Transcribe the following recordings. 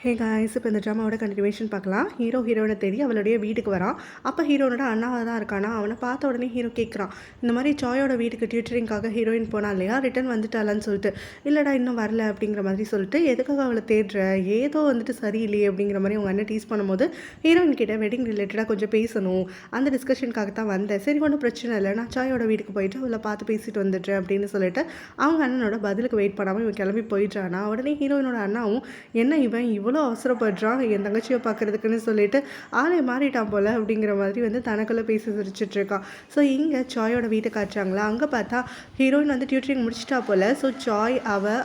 Hey guys, இப்போ இந்த ட்ராமாவோட continuation பார்க்கலாம். ஹீரோயினை தேடி அவளுடைய வீட்டுக்கு வரான். அப்போ ஹீரோனோட அண்ணாவாக தான் இருக்கானா. அவனை பார்த்த உடனே ஹீரோ கேட்குறான், இந்த மாதிரி சாயோட வீட்டுக்கு டியூட்டரிங்காக ஹீரோயின் போனா இல்லையா, ரிட்டன் வந்துட்டாளான்னு சொல்லிட்டு. இல்லைடா இன்னும் வரல அப்படிங்கிற மாதிரி சொல்லிட்டு, எதுக்காக அவளை தேடுற, ஏதோ சரியில்லையே அப்படிங்கிற மாதிரி அவங்க அண்ணன் டீஸ் பண்ணும்போது ஹீரோயின் கிட்ட வெட்டிங் ரிலேட்டடாக கொஞ்சம் பேசணும், அந்த டிஸ்கஷனுக்காக தான் வந்தேன், சரி ஒன்றும் பிரச்சனை இல்லை, நான் சாயோட வீட்டுக்கு போயிட்டு அவளை பார்த்து பேசிட்டு வந்துடுறேன் அப்படின்னு சொல்லிட்டு அவங்க அண்ணனோட பதிலுக்கு வெயிட் பண்ணாமல் இவன் கிளம்பி போயிட்டானா. உடனே ஹீரோயினோட அண்ணாவும் என்ன இவன் இவ்வளோ அவசரப்படுறான் என் தங்கச்சியை பார்க்குறதுக்குன்னு சொல்லிட்டு ஆளை மாறிட்டான் போல் அப்படிங்கிற மாதிரி தனக்குள்ளே பேசி சிரிச்சிட்ருக்கான். ஸோ இங்கே சாயோட வீட்டை காட்டுறாங்களா. அங்கே பார்த்தா ஹீரோயின் டியூட்டரிங் முடிச்சிட்டா போல். ஸோ சாய்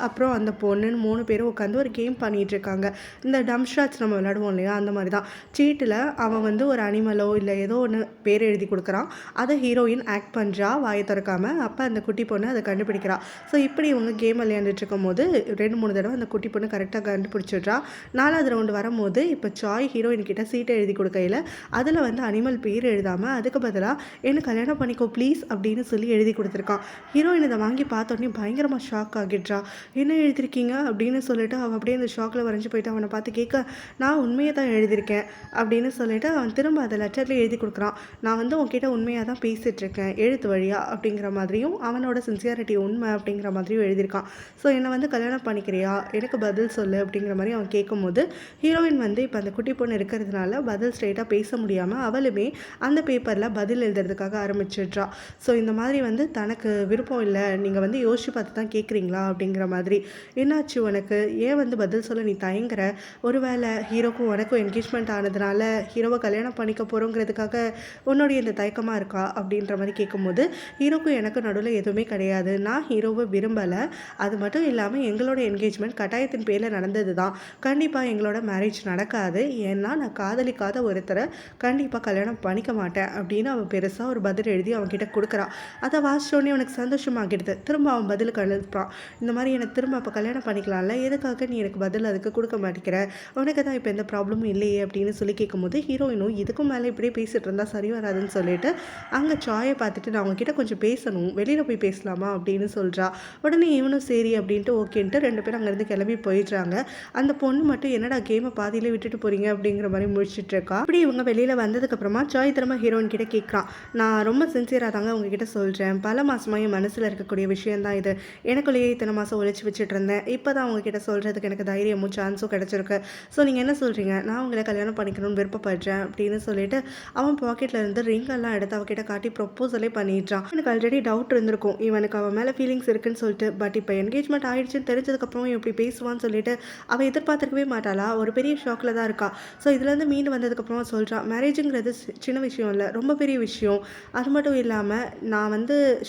அப்புறம் அந்த பொண்ணுன்னு 3 பேரும் உட்காந்து ஒரு கேம் பண்ணிகிட்டு இருக்காங்க. இந்த டம்ஷாட்ஸ் நம்ம விளையாடுவோம் இல்லையா, அந்த மாதிரி தான். சீட்டில் அவன் ஒரு அனிமலோ இல்லை ஏதோ ஒன்று பேர் எழுதி கொடுக்குறான். அதை ஹீரோயின் ஆக்ட் பண்ணுறா வாயை திறக்காமல். அப்போ அந்த குட்டி பொண்ணு அதை கண்டுபிடிக்கிறா. ஸோ இப்படி இவங்க கேம் விளையாண்டுட்டு இருக்கும் போது 2-3 தடவை அந்த குட்டி பொண்ணு கரெக்டாக கண்டுபிடிச்சிடுறா. 4வது ரவுண்டு வரும்போது இப்போ சாய் ஹீரோயின் கிட்ட சீட்டை எழுதி கொடுக்கையில் அதில் அனிமல் பேர் எழுதாமல் அதுக்கு பதிலாக என்ன கல்யாணம் பண்ணிக்கோ ப்ளீஸ் அப்படின்னு சொல்லி எழுதி கொடுத்துருக்கான். ஹீரோயின் இதை வாங்கி பார்த்தோன்னே பயங்கரமாக ஷாக் ஆகிடுறா. என்ன எழுதியிருக்கீங்க அப்படின்னு சொல்லிட்டு அவன் அப்படியே அந்த ஷாக்கில் வரைஞ்சி போயிட்டு அவனை பார்த்து கேட்க, நான் உண்மையை தான் எழுதியிருக்கேன் அப்படின்னு சொல்லிட்டு அவன் திரும்ப அதை லெட்டரில் எழுதி கொடுக்குறான். நான் உன்கிட்ட உண்மையாக தான் பேசிகிட்ருக்கேன் எழுத்து வழியாக அப்படிங்கிற மாதிரியும் அவனோட சின்சியாரிட்டி உண்மை அப்படிங்கிற மாதிரியும் எழுதியிருக்கான். ஸோ என்னை கல்யாணம் பண்ணிக்கிறியா, எனக்கு பதில் சொல்லு அப்படிங்கிற மாதிரி அவன் கேட்கும்போது ஹீரோயின் இப்போ அந்த குட்டி பொண்ணு இருக்கிறதுனால பதில் ஸ்ட்ரெயிட்டாக பேச முடியாமல் அவளுமே அந்த பேப்பரில் பதில் எழுதுறதுக்காக ஆரம்பிச்சிடுறா. ஸோ இந்த மாதிரி தனக்கு விருப்பம் இல்லை, நீங்கள் யோசிச்சு பார்த்து தான் கேட்குறீங்களா அப்படிங்கிற மாதிரி. என்னாச்சு உனக்கு, ஏன் பதில் சொல்ல நீ தயங்குற, ஒருவேளை ஹீரோக்கும் உனக்கும் என்கேஜ்மெண்ட் ஆனதுனால ஹீரோவை கல்யாணம் பண்ணிக்க போகிறோங்கிறதுக்காக உன்னுடைய இந்த தயக்கமாக இருக்கா அப்படின்ற மாதிரி கேட்கும்போது, ஹீரோக்கும் எனக்கு நடுவில் எதுவுமே கிடையாது, நான் ஹீரோவை விரும்பலை, அது மட்டும் இல்லாமல் எங்களோட என்கேஜ்மெண்ட் கட்டாயத்தின் பேரில் நடந்தது தான், கண்டிப்பாக எங்களோட மேரேஜ் நடக்காது, ஏன்னா நான் காதலிக்காத ஒருத்தரை கண்டிப்பாக கல்யாணம் பண்ணிக்க மாட்டேன் அப்படின்னு அவன் பெருசாக ஒரு பதில் எழுதி அவன்கிட்ட கொடுக்குறான். அதை வாசிச்சோடனே அவனுக்கு சந்தோஷமாகிடுது. திரும்ப அவன் பதிலுக்கு அழுப்பான், இந்த மாதிரி எனக்கு திரும்ப அப்போ கல்யாணம் பண்ணிக்கலாம்ல, எதுக்காக நீ எனக்கு பதில் அதுக்கு கொடுக்க மாட்டேங்கிற, உனக்கு தான் இப்போ எந்த ப்ராப்ளமும் இல்லையே அப்படின்னு சொல்லி கேட்கும்போது ஹீரோயினும் இதுக்கும் மேலே இப்படியே பேசிகிட்டு இருந்தால் சரி வராதுன்னு சொல்லிட்டு அங்கே சாயை பார்த்துட்டு நான் அவங்ககிட்ட கொஞ்சம் பேசணும், வெளியில் போய் பேசலாமா அப்படின்னு சொல்கிறா. உடனே இவனும் சரி அப்படின்ட்டு ஓகேன்ட்டு 2 பேரும் அங்கேருந்து கிளம்பி போயிடுறாங்க. அந்த பொண்ணு மட்டும் என்னடா கேமை பாதியிலே விட்டுட்டு போகிறீங்க அப்படிங்கிற மாதிரி முடிச்சுட்டு இருக்கா. அப்படி இவங்க வெளியில் வந்ததுக்கப்புறமா சாய் திரும்ப ஹீரோயின் கிட்ட கேட்குறான், நான் ரொம்ப சின்சியராக தாங்க உங்ககிட்ட சொல்கிறேன், பல மாதமாக என் மனசில் இருக்கக்கூடிய விஷயந்தான் இது, எனக்குள்ளேயே இத்தனை மாதம் ஒழிச்சு வச்சுட்டு இருந்தேன், இப்போ தான் உங்ககிட்ட சொல்கிறதுக்கு எனக்கு தைரியமும் சான்ஸும் கிடச்சிருக்கு. ஸோ நீங்கள் என்ன சொல்கிறீங்க, நான் உங்களை கல்யாணம் பண்ணிக்கணும்னு விருப்பப்படுறேன் அப்படின்னு சொல்லிட்டு அவன் பாக்கெட்டில் இருந்து ரிங்கெல்லாம் எடுத்து அவகிட்ட காட்டி ப்ரொப்போசலே பண்ணிடுறான். எனக்கு ஆல்ரெடி டவுட் இருந்திருக்கும் இவனுக்கு அவன் மேலே ஃபீலிங்ஸ் இருக்குன்னு சொல்லிட்டு, பட் இப்போ என்கேஜ்மெண்ட் ஆகிடுச்சுன்னு தெரிஞ்சதுக்கப்புறம் இப்படி பேசுவான்னு சொல்லிட்டு அவள் எதிர்பார்த்துருக்கவே மாட்டாளா, ஒரு பெரிய ஷாக்கில் தான் இருக்கா. ஸோ இதுலேருந்து மீண்டு வந்ததுக்கப்புறமா சொல்கிறான், மேரேஜுங்கிறது சின்ன விஷயம் இல்லை, ரொம்ப பெரிய விஷயம், அது மட்டும் இல்லாமல் நான்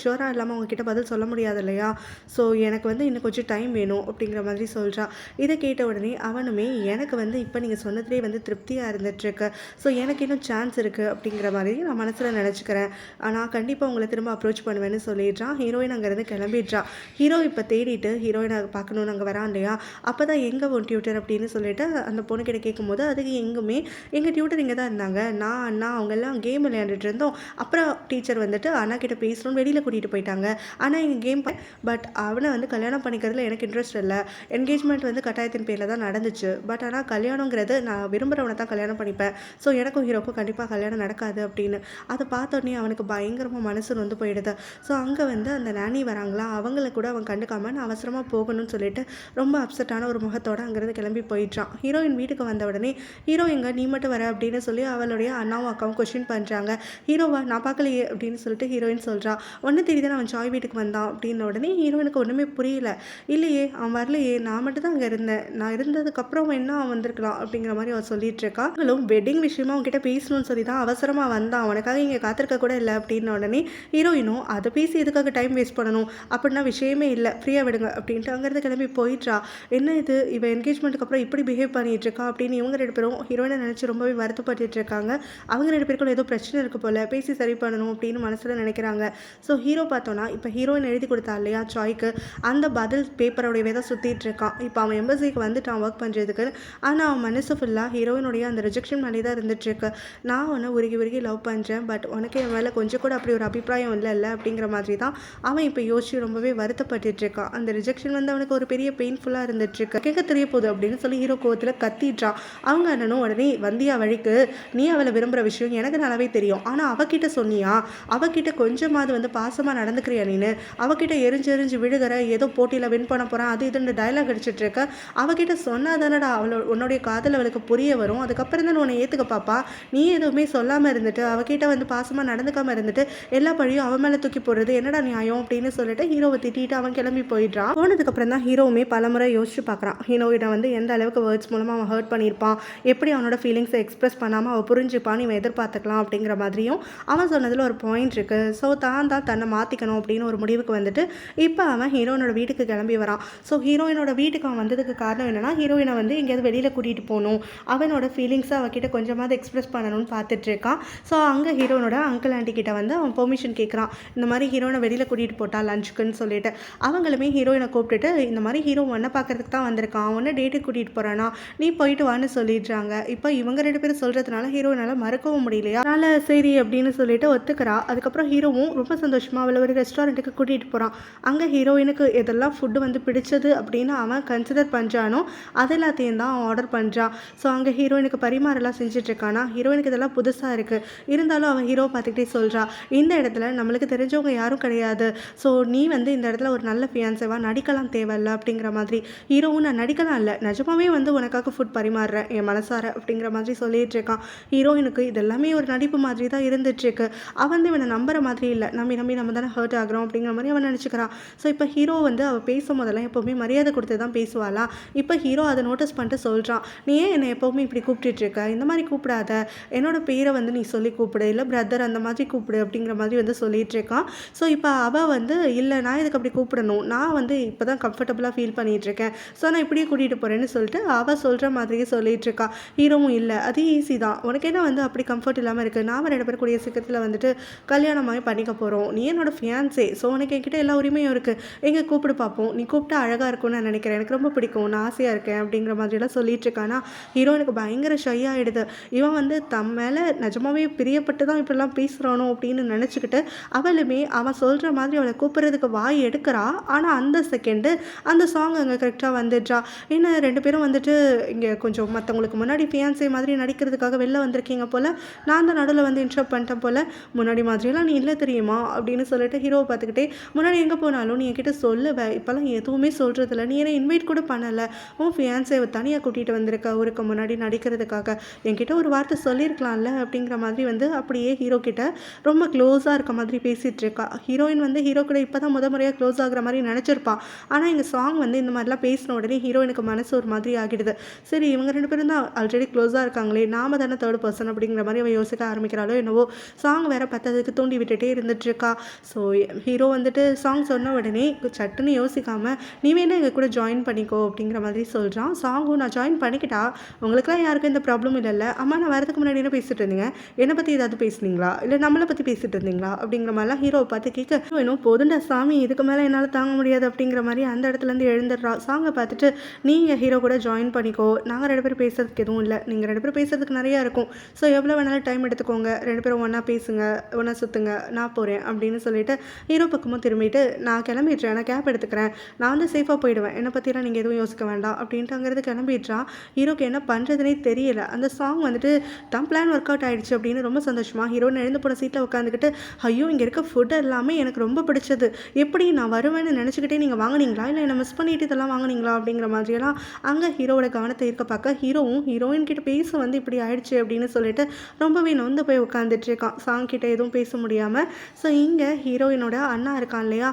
ஷுவராக இல்லாமல் உங்ககிட்ட பதில் சொல்ல முடியாது இல்லையா, ஸோ எனக்கு இன்னும் கொஞ்சம் டைம் வேணும் அப்படிங்கிற மாதிரி சொல்கிறா. இதை கேட்ட உடனே அவனுமே எனக்கு இப்போ நீங்கள் சொன்னதுலேயே திருப்தியாக இருந்துகிட்ருக்கு, ஸோ எனக்கு இன்னும் சான்ஸ் இருக்குது அப்படிங்கிற மாதிரி நான் மனசில் நினச்சிக்கிறேன், நான் கண்டிப்பாக உங்களை திரும்ப அப்ரோச் பண்ணுவேன்னு சொல்லிடுறான். ஹீரோயின் அங்கேருந்து கிளம்பிடுறா. ஹீரோ இப்போ தேடிட்டு ஹீரோயினை பார்க்கணுன்னு அங்கே வரான் இல்லையா, அப்போ தான் எங்கே ஒன் டியூட்டர் அப்படின்னு சொல்லிட்டு அந்த பொண்ணுக்கிட்ட கேட்கும்போது, அதுக்கு எங்குமே எங்கள் டியூட்டர் இங்கே தான் இருந்தாங்க, நான் அண்ணா அவங்கெல்லாம் கேம் விளையாண்டுட்டு இருந்தோம், அப்புறம் டீச்சர் அண்ணா கிட்ட பேசணும்னு வெளியில் கூட்டிகிட்டு போயிட்டாங்க, ஆனால் எங்கள் கேம் பட் அவனை கல்யாணம் பண்ணிக்கிறதுல எனக்கு இன்ட்ரெஸ்ட் இல்லை, என்கேஜ்மெண்ட் கட்டாயத்தின் பேரில் தான் நடந்துச்சு, பட் ஆனால் கல்யாணங்கிறது நான் விரும்புகிறவனை தான் கல்யாணம் பண்ணிப்பேன், ஸோ எனக்கும் ஹீரோக்கும் கண்டிப்பாக கல்யாணம் நடக்காது அப்படின்னு. அதை பார்த்தோன்னே அவனுக்கு பயங்கரமாக மனசு போயிடுது. ஸோ அங்கே அந்த நானி வராங்களா, அவங்கள கூட அவன் கண்டுக்காமல் நான் அவசரமாக போகணும்னு சொல்லிட்டு ரொம்ப அப்செட்டான ஒரு முகத்தோடு அங்கேருந்து கிளம்பி போயிட்டான். ஹீரோயின் வீட்டுக்கு வந்த உடனே ஹீரோ எங்க நீ மட்டும் வர அப்படின்னு சொல்லி அவளுடைய அண்ணாவும் அக்காவும் கொஸ்டின் பண்ணுறாங்க. ஹீரோவா நான் பார்க்கலையே அப்படின்னு சொல்லிட்டு ஹீரோயின் சொல்கிறா. ஒன்று தெரியுது அவன் சாய் வீட்டுக்கு வந்தான் அப்படின்ன உடனே ஹீரோயினுக்கு ஒன்றுமே புரியல. இல்லையே அவன் வரலையே, நான் மட்டும் தான் அங்கே இருந்தேன், நான் இருந்ததுக்கப்புறம் அவன் என்ன அவன் வந்திருக்கலாம் அப்படிங்கிற மாதிரி அவள் சொல்லிட்டு இருக்கா. அவளும் வெட்டிங் விஷயமா அவன்கிட்ட பேசணும்னு சொல்லி தான் அவசரமாக வந்தான், அவனுக்காக இங்கே காத்திருக்க கூட இல்லை அப்படின்ன உடனே ஹீரோயினும் அதை பேசி எதுக்காக டைம் வேஸ்ட் பண்ணணும், அப்படின்னா விஷயமே இல்லை, ஃப்ரீயாக விடுங்க அப்படின்ட்டு அங்கேருந்து கிளம்பி போயிட்றா. என்ன இது இவன் என்கேஜ்மெண்ட்டுக்கு அப்புறம் இப்படி பிஹேவ் பண்ணிட்டு இருக்கா அப்படின்னு இவங்க 2 பேரும் ஹீரோயினை நினச்சி ரொம்பவே வருத்தப்பட்டு இருக்காங்க. அவங்க 2 பேருக்குள்ள ஏதோ பிரச்சனை இருக்கு போல, பேசி சரி பண்ணணும் அப்படின்னு மனசில் நினைக்கிறாங்க. ஸோ ஹீரோ பார்த்தோன்னா இப்போ ஹீரோயின் எழுதி கொடுத்தா இல்லையா சாய்க்கு, அந்த பதில் பேப்பரோடையவே தான் சுற்றிட்டு இருக்கான். இப்போ அவன் எம்பசிக்கு வந்துட்டான் ஒர்க் பண்ணுறதுக்கு, ஆனால் அவன் மனசு ஃபுல்லாக ஹீரோயினுடைய அந்த ரிஜெக்ஷன் மேலே தான் இருந்துகிட்ருக்கு. நான் உன்னை உருகி உருகி லவ் பண்ணுறேன், பட் உனக்கு என் மேலே கொஞ்சம் கூட அப்படி ஒரு அபிப்பிராயம் இல்லை அப்படிங்கிற மாதிரி தான் அவன் இப்போ யோசிச்சு ரொம்பவே வருத்தப்பட்டு இருக்கான். அந்த ரிஜெக்ஷன் அவனுக்கு ஒரு பெரிய பெயின்ஃபுல்லாக இருந்துகிட்ருக்கு. கேட்க தெரிய போகுது அப்படின்னு சொல்லி சொல்லி ஹீரோ கோவத்தில் கத்திடுறான். அவங்க அண்ணனும் உடனே வந்தியா வழிக்கு, நீ அவளை விரும்புகிற விஷயம் எனக்கு நல்லாவே தெரியும், ஆனால் அவகிட்ட சொன்னியா, அவகிட்ட கொஞ்சமாவது வந்து பாசமாக நடந்துக்கிறியா நீனு, அவகிட்ட எரிஞ்சு எரிஞ்சு விழுகிற, ஏதோ போட்டியில் வின் பண்ண போகிறான் அது இதுன்னு டைலாக் அடிச்சிட்டு இருக்க, அவகிட்ட சொன்னா தானடா உன்னுடைய காதல் அவளுக்கு புரிய வரும், அதுக்கப்புறம் தான் உன்னை ஏற்றுக்க பாப்பா. நீ எதுவுமே சொல்லாமல் இருந்துட்டு அவகிட்ட வந்து பாசமாக நடந்துக்காமல் இருந்துட்டு எல்லா பழியும் அவன் மேலே தூக்கி போடுறது என்னடா நியாயம் அப்படின்னு சொல்லிட்டு ஹீரோவை திட்டிட்டு அவன் கிளம்பி போயிடுறான். போனதுக்கப்புறம் தான் ஹீரோவுமே பலமுறை யோசிச்சு பார்க்குறான். ஹீரோயினை வந்து எந்த அளவுக்கு வேர்ட்ஸ் மூலமாக அவன் ஹர்ட் பண்ணியிருப்பான், எப்படி அவனோட ஃபீலிங்ஸை எக்ஸ்பிரஸ் பண்ணாமல் அவள் புரிஞ்சுப்பான்னு இவன் எதிர்பார்த்துக்கலாம் அப்படிங்கிற மாதிரியும் அவன் சொன்னதில் ஒரு பாயிண்ட் இருக்குது. ஸோ தான் தன்னை மாற்றிக்கணும் அப்படின்னு ஒரு முடிவுக்கு வந்துட்டு இப்போ அவன் ஹீரோயினோட வீட்டுக்கு கிளம்பி வரான். ஸோ ஹீரோயினோட வீட்டுக்கு அவன் வந்ததுக்கு காரணம் என்னென்னா, ஹீரோயினை வந்து எங்கேயாவது வெளியில் கூட்டிகிட்டு போகணும், அவனோட ஃபீலிங்ஸை அவகிட்ட கொஞ்சமாவது எக்ஸ்பிரஸ் பண்ணணும்னு பார்த்துட்ருக்கான். ஸோ அங்கே ஹீரோனோட அங்கிள் ஆண்டி கிட்ட வந்து அவன் பெர்மிஷன் கேட்குறான். இந்த மாதிரி ஹீரோனை வெளியில் கூட்டிகிட்டு போட்டா லஞ்சுக்குன்னு சொல்லிட்டு அவங்களுமே ஹீரோயினை கூப்பிட்டுட்டு இந்த மாதிரி ஹீரோ ஒன்றை பார்க்கறதுக்கு தான் வந்திருக்கான், ஒன்று டேட்டுக்கு கூட்டிகிட்டு போகிறானா, நீ போயிட்டு வான்னு சொல்லிடுறாங்க. இப்போ இவங்க 2 பேரும் சொல்கிறதுனால ஹீரோயினால் மறக்கவும் முடியலையா, அதனால் சரி அப்படின்னு சொல்லிட்டு ஒத்துக்கிறா. அதுக்கப்புறம் ஹீரோவும் ரொம்ப சந்தோஷமாக அவளை ஒரு ரெஸ்டாரண்ட்டுக்கு கூட்டிகிட்டு போகிறான். அங்கே ஹீரோயினுக்கு எதெல்லாம் ஃபுட்டு வந்து பிடிச்சது அப்படின்னு அவன் கன்சிடர் பண்ணுறானோ அது எல்லாத்தையும் தான் அவன் ஆர்டர் பண்ணுறான். ஸோ அங்கே ஹீரோயினுக்கு பரிமாறலாம் செஞ்சிட்ருக்கானா. ஹீரோயினுக்கு இதெல்லாம் புதுசாக இருக்குது, இருந்தாலும் அவன் ஹீரோ பார்த்துக்கிட்டே சொல்கிறா, இந்த இடத்துல நம்மளுக்கு தெரிஞ்சவங்க யாரும் கிடையாது, ஸோ நீ வந்து இந்த இடத்துல ஒரு நல்ல ஃபியான்சேவா நடிக்கலாம் தேவையில்ல அப்படிங்கிற மாதிரி. ஹீரோவும் நான் நடிக்கலாம் இல்லை, நிஜமாவே வந்து உனக்காக ஃபுட் பரிமாறுறேன் என் மனசார அப்படிங்கிற மாதிரி சொல்லிட்டு இருக்கான். ஹீரோயினுக்கு இதெல்லாமே ஒரு நடிப்பு மாதிரி தான் இருந்துட்டுருக்கு. அவன் வந்து இவனை நம்புற மாதிரி இல்லை, நம்ம தானே ஹர்ட் ஆகிறோம் அப்படிங்கிற மாதிரி அவன் நினச்சிக்கிறான். ஸோ இப்போ ஹீரோ வந்து அவள் பேசும் போதெல்லாம் எப்போவுமே மரியாதை கொடுத்து தான் பேசுவாளா. இப்போ ஹீரோ அதை நோட்டீஸ் பண்ணிட்டு சொல்கிறான், நீ ஏன் என்னை எப்போவுமே இப்படி கூப்பிட்டுட்ருக்க, இந்த மாதிரி கூப்பிடாத, என்னோட பேரை வந்து நீ சொல்லி கூப்பிடு, இல்லை பிரதர் அந்த மாதிரி கூப்பிடு அப்படிங்கிற மாதிரி வந்து சொல்லிகிட்டு இருக்கான். ஸோ இப்போ அவள் வந்து இல்லை நான் இதுக்கு அப்படி கூப்பிடணும், நான் வந்து இப்போ தான் கம்ஃபர்டபுளாக ஃபீல் பண்ணிகிட்ருக்கேன், ஸோ நான் இப்படியே கூட்டிகிட்டு போகிறேன்னு சொல்லிட்டு அவள் சொல்கிற மாதிரியே சொல்லிகிட்டு இருக்கா. ஹீரோவும் இல்லை அது ஈஸி தான், உனக்கு என்ன வந்து அப்படி கம்ஃபர்ட் இல்லாமல் இருக்குது, நாம் 2 பேர் கூடிய சீக்கிரத்தில் வந்துட்டு கல்யாணமாகவே பண்ணிக்க போகிறோம், நீ என்னோட ஃபியான்ஸே, ஸோ உனக்கு என்கிட்ட எல்லா உரிமையும் இருக்குது, எங்கே கூப்பிடு பார்ப்போம், நீ கூப்பிட்டா அழகாக இருக்கும்னு நான் நினைக்கிறேன், எனக்கு ரொம்ப பிடிக்கும், நான் ஆசையாக இருக்கேன் அப்படிங்கிற மாதிரியெல்லாம் சொல்லிட்டு இருக்கானா. ஹீரோனுக்கு பயங்கர ஷை ஆகிடுது. இவன் வந்து தம் மேலே நிஜமாவே பிரியப்பட்டு தான் இப்படிலாம் பேசுகிறானோ அப்படின்னு நினச்சிக்கிட்டு அவளுமே அவன் சொல்கிற மாதிரி அவளை கூப்பிட்றதுக்கு வாய் எடுக்கிறா. ஆனால் அந்த செகண்டு அந்த சாங் அங்கே கரெக்டாக வந்துடுறா. என்ன 2 பேரும் வந்துட்டு இங்கே கொஞ்சம் மற்றவங்களுக்கு முன்னாடி ஃபியான்சே மாதிரி நடிக்கிறதுக்காக வெளில வந்திருக்கீங்க போல், நான் தான் நடுவில் வந்து இன்ட்ரப்ட் பண்ணிட்டேன் போல், முன்னாடி மாதிரியெல்லாம் நீ இல்லை தெரியுமா அப்படின்னு சொல்லிட்டு ஹீரோவை பார்த்துக்கிட்டே, முன்னாடி எங்கே போனாலும் நீ என்கிட்ட சொல்லுவேன், இப்போல்லாம் எதுவுமே சொல்கிறதில்ல, நீ என்னை இன்வைட் கூட பண்ணலை, உன் ஃபியான்சேவை தனியாக கூட்டிகிட்டு வந்திருக்க ஊருக்கு முன்னாடி நடிக்கிறதுக்காக, என்கிட்ட ஒரு வார்த்தை சொல்லியிருக்கலாம்ல அப்படிங்கிற மாதிரி வந்து அப்படியே ஹீரோ கிட்ட ரொம்ப க்ளோஸாக இருக்க மாதிரி பேசிகிட்டு இருக்கா. ஹீரோயின் வந்து ஹீரோ கூட இப்போ தான் முறையாக க்ளோஸ் ஆகிற மாதிரி நினச்சிருப்பான். ஆனால் எங்கள் சாங் வந்து இந்த மாதிரிலாம் பேசின உடனே ஹீரோயினுக்கு மனசு ஒரு மாதிரி ஆகிடுது. சரி இவங்க 2 பேரும் தான் ஆல்ரெடி க்ளோஸாக இருக்காங்களே, நாம தானே தேர்ட் பர்சன் அப்படிங்கிற மாதிரி அவன் யோசிக்க ஆரம்பிக்கிறாளோ என்னவோ. சாங் வேறு பத்ததுக்கு தூண்டி விட்டுட்டே இருந்துட்டுருக்கா. ஸோ ஹீரோ வந்துட்டு சாங் சொன்ன உடனே சட்டுன்னு யோசிக்காமல் நீ வேணா எங்கள் கூட ஜாயின் பண்ணிக்கோ அப்படிங்கிற மாதிரி சொல்கிறான். சாங்கும் நான் ஜாயின் பண்ணிக்கிட்டா உங்களுக்குலாம் யாருக்கும் இந்த ப்ராப்ளம் இல்லைல்ல, அம்மா நான் வரதுக்கு முன்னாடி என்ன பேசிட்டு இருந்தீங்க, என்னை பற்றி ஏதாவது பேசுனீங்களா, இல்லை நம்மளை பற்றி பேசிட்டு இருந்தீங்களா அப்படிங்கிற மாதிரிலாம் ஹீரோவை பார்த்து கேட்க, இன்னும் போதுண்டா சாமி இதுக்கு மேலே என்னால் தாங்க முடியாது அப்படிங்கிற மாதிரி அந்த இடத்துலேருந்து எழுந்துடுறா. சாங்கை பார்த்துட்டு நீங்கள் ஹீரோ கூட ஜாயின் பண்ணிக்கோ, நாங்கள் 2 பேரும் பேசுறதுக்கு எதுவும் இல்லை, நீங்கள் 2 பேரும் பேசுறதுக்கு நிறையா இருக்கும், ஸோ எவ்வளோ வேணாலும் டைம் எடுத்துக்கோங்க, 2 பேரும் ஒன்றா பேசுங்க, ஒன்றா சுற்றுங்க, நான் போகிறேன் அப்படின்னு சொல்லிட்டு ஹீரோ பக்கமும் திரும்பிட்டு நான் கிளம்பிடுறேன், நான் கேப் எடுத்துக்கிறேன், நான் வந்து சேஃபாக போயிடுவேன், என்னை பற்றிலாம் நீங்கள் எதுவும் யோசிக்க வேண்டாம் அப்படின்ட்டு அங்கேருந்து கிளம்பிடுறான். ஹீரோக்கு என்ன பண்ணுறதுனே தெரியல. அந்த சாங் வந்துட்டு தான் பிளான் ஒர்க் அவுட் ஆகிடுச்சு அப்படின்னு ரொம்ப சந்தோஷமாக ஹீரோயின் எழுந்து போன சீட்டில் உட்காந்துக்கிட்டு, ஐயோ இங்கே இருக்க ஃபுட் எல்லாமே எனக்கு ரொம்ப பிடிச்சது, எப்படி நான் வருவேன்னு நினச்சிக்கிட்டே நீங்கள் வாங்கினீங்களா, இல்லை என்னை மிஸ் பண்ணிட்டு இதெல்லாம் வாங்கினீங்களா அப்படிங்கிற மாதிரியெல்லாம் அங்கே ஹீரோவோட கவனத்தை இருக்க பார்க்க ஹீரோவும் ஹீரோயின் கிட்ட பேச வந்து இப்படி ஆயிடுச்சு அப்படின்னு சொல்லிட்டு ரொம்பவே நொந்து போய் உட்காந்துட்டு இருக்கான், சாங் கிட்ட எதுவும் பேச முடியாமல். ஸோ இங்கே ஹீரோயினோட அண்ணா இருக்கான் இல்லையா,